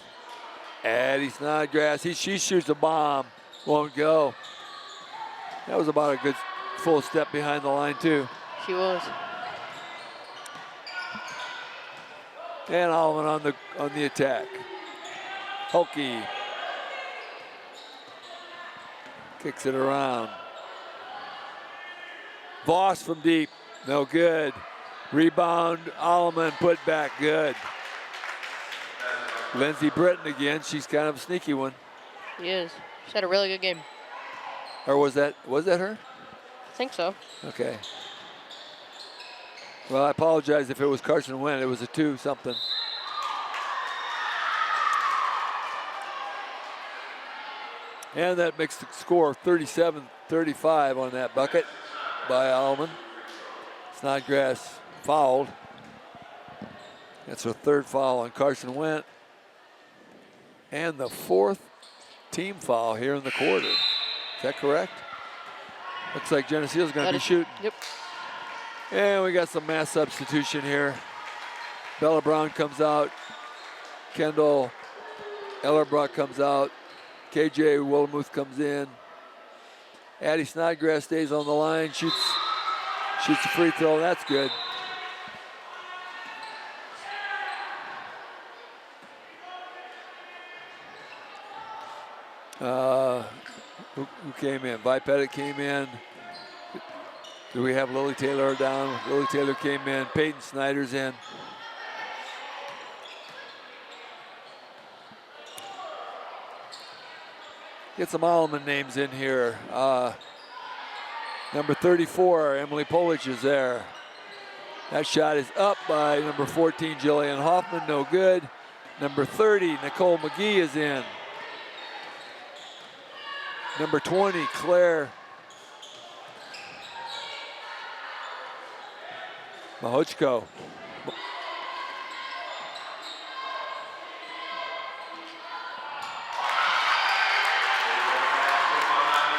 S1: Addie Snodgrass, she shoots a bomb. Won't go. That was about a good full step behind the line, too.
S4: She was.
S1: And Alleman on the attack. Hulke kicks it around. Voss from deep, no good. Rebound, Alleman put back, good. Lindsey Britton again, she's kind of a sneaky one.
S4: She is. She had a really good game.
S1: Or was that her?
S4: I think so.
S1: Okay. Well, I apologize if it was Carson Wynn. It was a 2-something. And that makes the score 37-35 on that bucket by Alleman. Snodgrass fouled. That's her third foul on Carson Wentz. And the fourth team foul here in the quarter. Is that correct? Looks like Geneseo's going to be shooting.
S4: Yep.
S1: And we got some mass substitution here. Bella Brown comes out. Kendall Ellerbrock comes out. KJ Willamuth comes in. Addie Snodgrass stays on the line, shoots a free throw. That's good. Who came in? Vi Pettit came in. Do we have Lily Taylor down? Lily Taylor came in. Peyton Snyder's in. Get some Alleman names in here. Number 34, Emily Polich is there. That shot is up by number 14, Jillian Hoffman, no good. Number 30, Nicole McGee is in. Number 20, Claire Mahochko.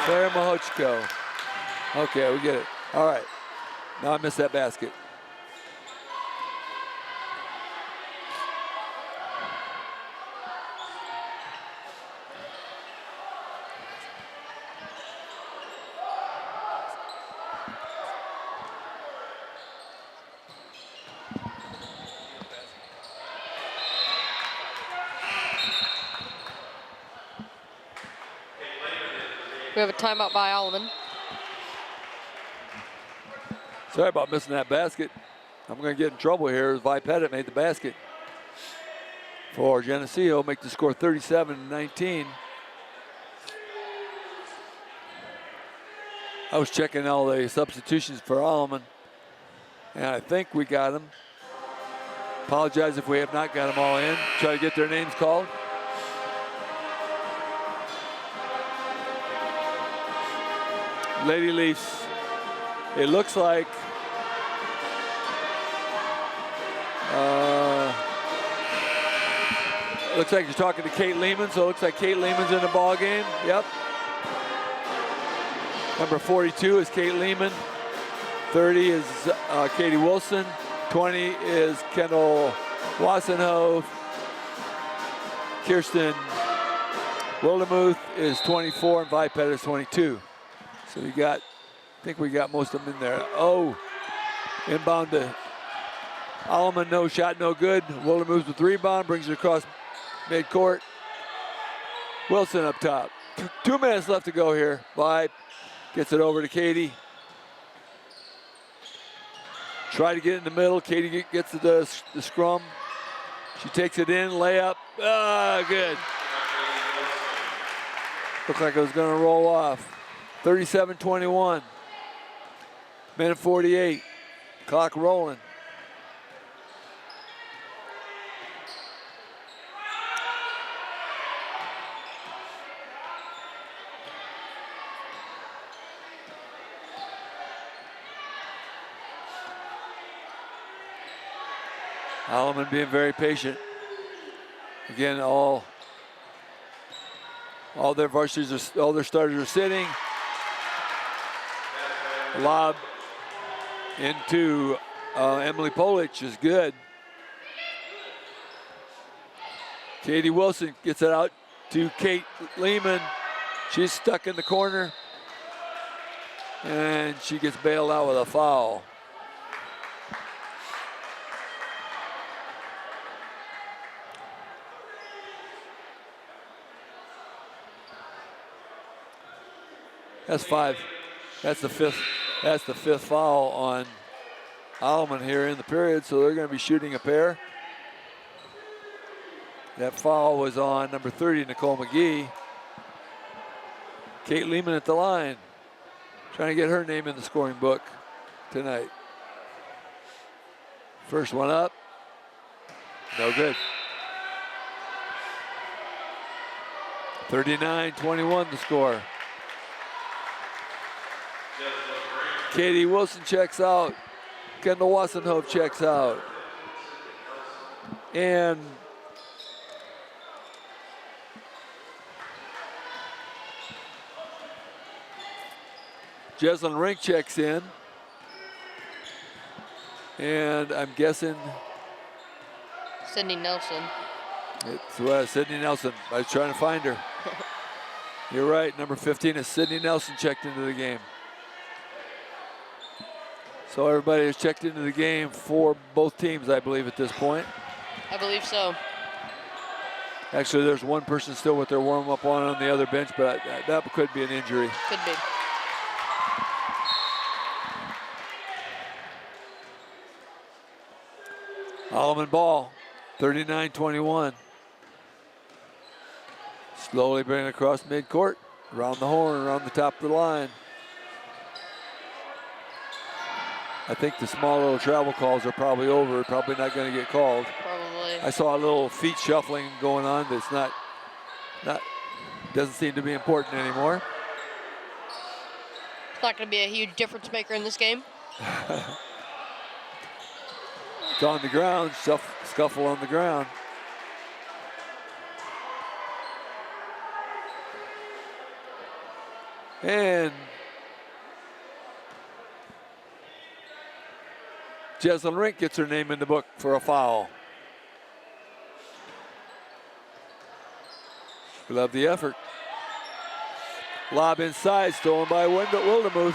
S1: Claire Mahochko. Okay, we get it. All right. Now I missed that basket.
S4: We have a timeout by Alleman.
S1: Sorry about missing that basket. I'm going to get in trouble here as Vi Pettit made the basket for Geneseo, make the score 37-19. I was checking all the substitutions for Alleman, and I think we got them. Apologize if we have not got them all in. Try to get their names called. Lady Leafs, it looks like you're talking to Kate Lehman, so it looks like Kate Lehman's in the ball game. Yep. Number 42 is Kate Lehman. 30 is Katie Wilson. 20 is Kendall Wassenhove. Kirsten Wildermuth is 24 and Vi Pettit is 22. So I think we got most of them in there. Oh, inbound to Alleman, no shot, no good. Wilder moves with the rebound, brings it across midcourt. Wilson up top. 2 minutes left to go here. Vi gets it over to Katie. Try to get in the middle. Katie gets the scrum. She takes it in, layup. Good. Looked like it was going to roll off. 37-21. Minute 48. Clock rolling. Alleman being very patient. Again, all their varsities all their starters are sitting. Lob into Emily Polich is good. Katie Wilson gets it out to Kate Lehman. She's stuck in the corner, and she gets bailed out with a foul. That's 5. That's the fifth. That's the 5th foul on Alleman here in the period, so they're going to be shooting a pair. That foul was on number 30, Nicole McGee. Kate Lehman at the line, trying to get her name in the scoring book tonight. First one up, no good. 39-21 the score. Katie Wilson checks out. Kendall Wassenhoff checks out. And Jeslyn Rink checks in. And I'm guessing
S4: Sydney Nelson.
S1: It's Sydney Nelson. I was trying to find her. You're right. Number 15 is Sydney Nelson checked into the game. So everybody has checked into the game for both teams, I believe, at this point.
S4: I believe so.
S1: Actually, there's one person still with their warm-up on the other bench, but that could be an injury.
S4: Could be.
S1: Alleman ball, 39-21. Slowly bringing it across midcourt, around the horn, around the top of the line. I think the small little travel calls are probably over, probably not going to get called.
S4: Probably.
S1: I saw a little feet shuffling going on, but it's doesn't seem to be important anymore.
S4: It's not going to be a huge difference maker in this game.
S1: It's on the ground, scuffle on the ground. And Jeslyn Rink gets her name in the book for a foul. We love the effort. Lob inside, stolen by Wildemuth.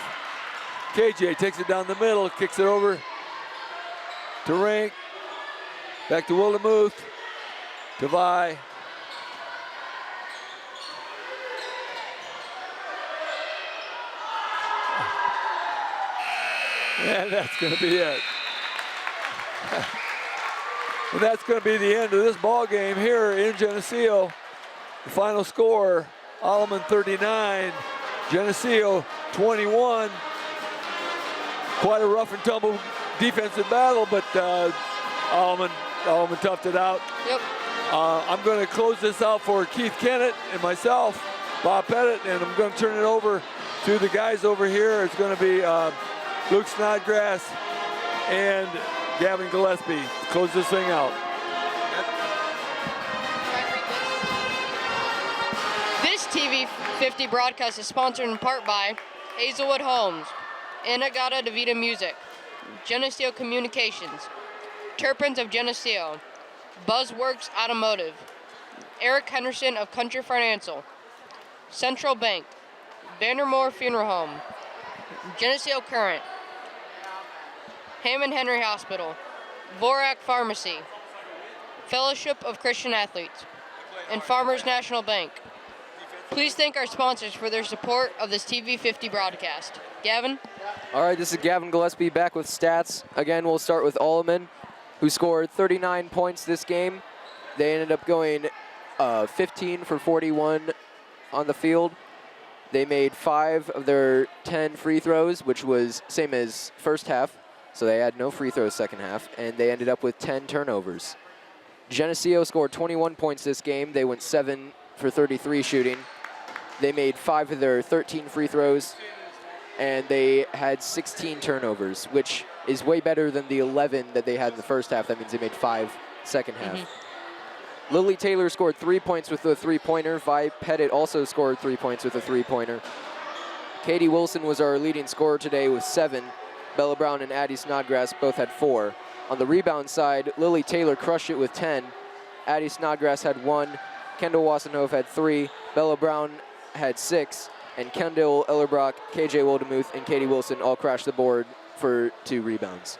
S1: KJ takes it down the middle, kicks it over to Rink. Back to Wildemuth. To Vi. And that's going to be it. And that's going to be the end of this ball game here in Geneseo. The final score, Alleman 39, Geneseo 21. Quite a rough and tumble defensive battle, but Alleman toughed it out.
S4: Yep.
S1: I'm going to close this out for Keith Kennett and myself, Bob Pettit, and I'm going to turn it over to the guys over here. It's going to be Luke Snodgrass and Gavin Gillespie. Close this thing out.
S4: This TV 50 broadcast is sponsored in part by Hazelwood Homes, Inagata DeVita Music, Geneseo Communications, Turpins of Geneseo, Buzzworks Automotive, Eric Henderson of Country Financial, Central Bank, Vandermoor Funeral Home, Geneseo Current, Hammond Henry Hospital, Vorak Pharmacy, Fellowship of Christian Athletes, and Farmers National Bank. Please thank our sponsors for their support of this TV 50 broadcast. Gavin?
S3: All right, this is Gavin Gillespie back with stats. Again, we'll start with Alleman, who scored 39 points this game. They ended up going 15 for 41 on the field. They made 5 of their 10 free throws, which was same as first half. So they had no free throws second half, and they ended up with 10 turnovers. Geneseo scored 21 points this game. They went 7 for 33 shooting. They made 5 of their 13 free throws, and they had 16 turnovers, which is way better than the 11 that they had in the first half. That means they made 5 second half. Lily Taylor scored 3 points with a three-pointer. Vi Pettit also scored 3 points with a three-pointer. Katie Wilson was our leading scorer today with 7. Bella Brown and Addie Snodgrass both had 4. On the rebound side, Lily Taylor crushed it with 10. Addie Snodgrass had 1. Kendall Wassenhoff had 3. Bella Brown had 6. And Kendall Ellerbrock, KJ Wildemuth, and Katie Wilson all crashed the board for 2 rebounds.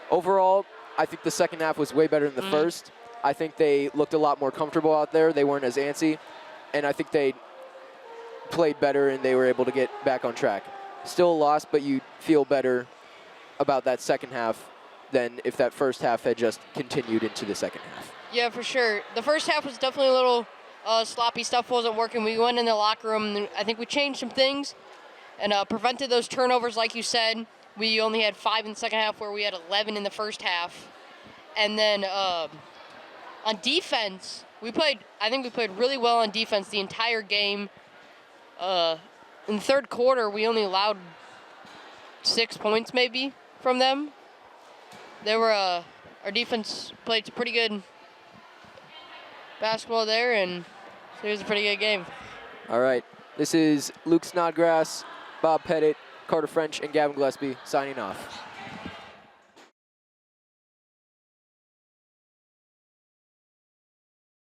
S3: Overall, I think the second half was way better than the first. I think they looked a lot more comfortable out there. They weren't as antsy. And I think they played better and they were able to get back on track. Still a loss, but you feel better about that second half than if that first half had just continued into the second half.
S4: Yeah, for sure. The first half was definitely a little sloppy. Stuff wasn't working. We went in the locker room, and I think we changed some things and prevented those turnovers, like you said. We only had 5 in the second half, where we had 11 in the first half. And then on defense, I think we played really well on defense the entire game. In the third quarter, we only allowed 6 points maybe from them. Our defense played pretty good basketball there, and it was a pretty good game.
S3: All right, this is Luke Snodgrass, Bob Pettit, Carter French, and Gavin Gillespie signing off.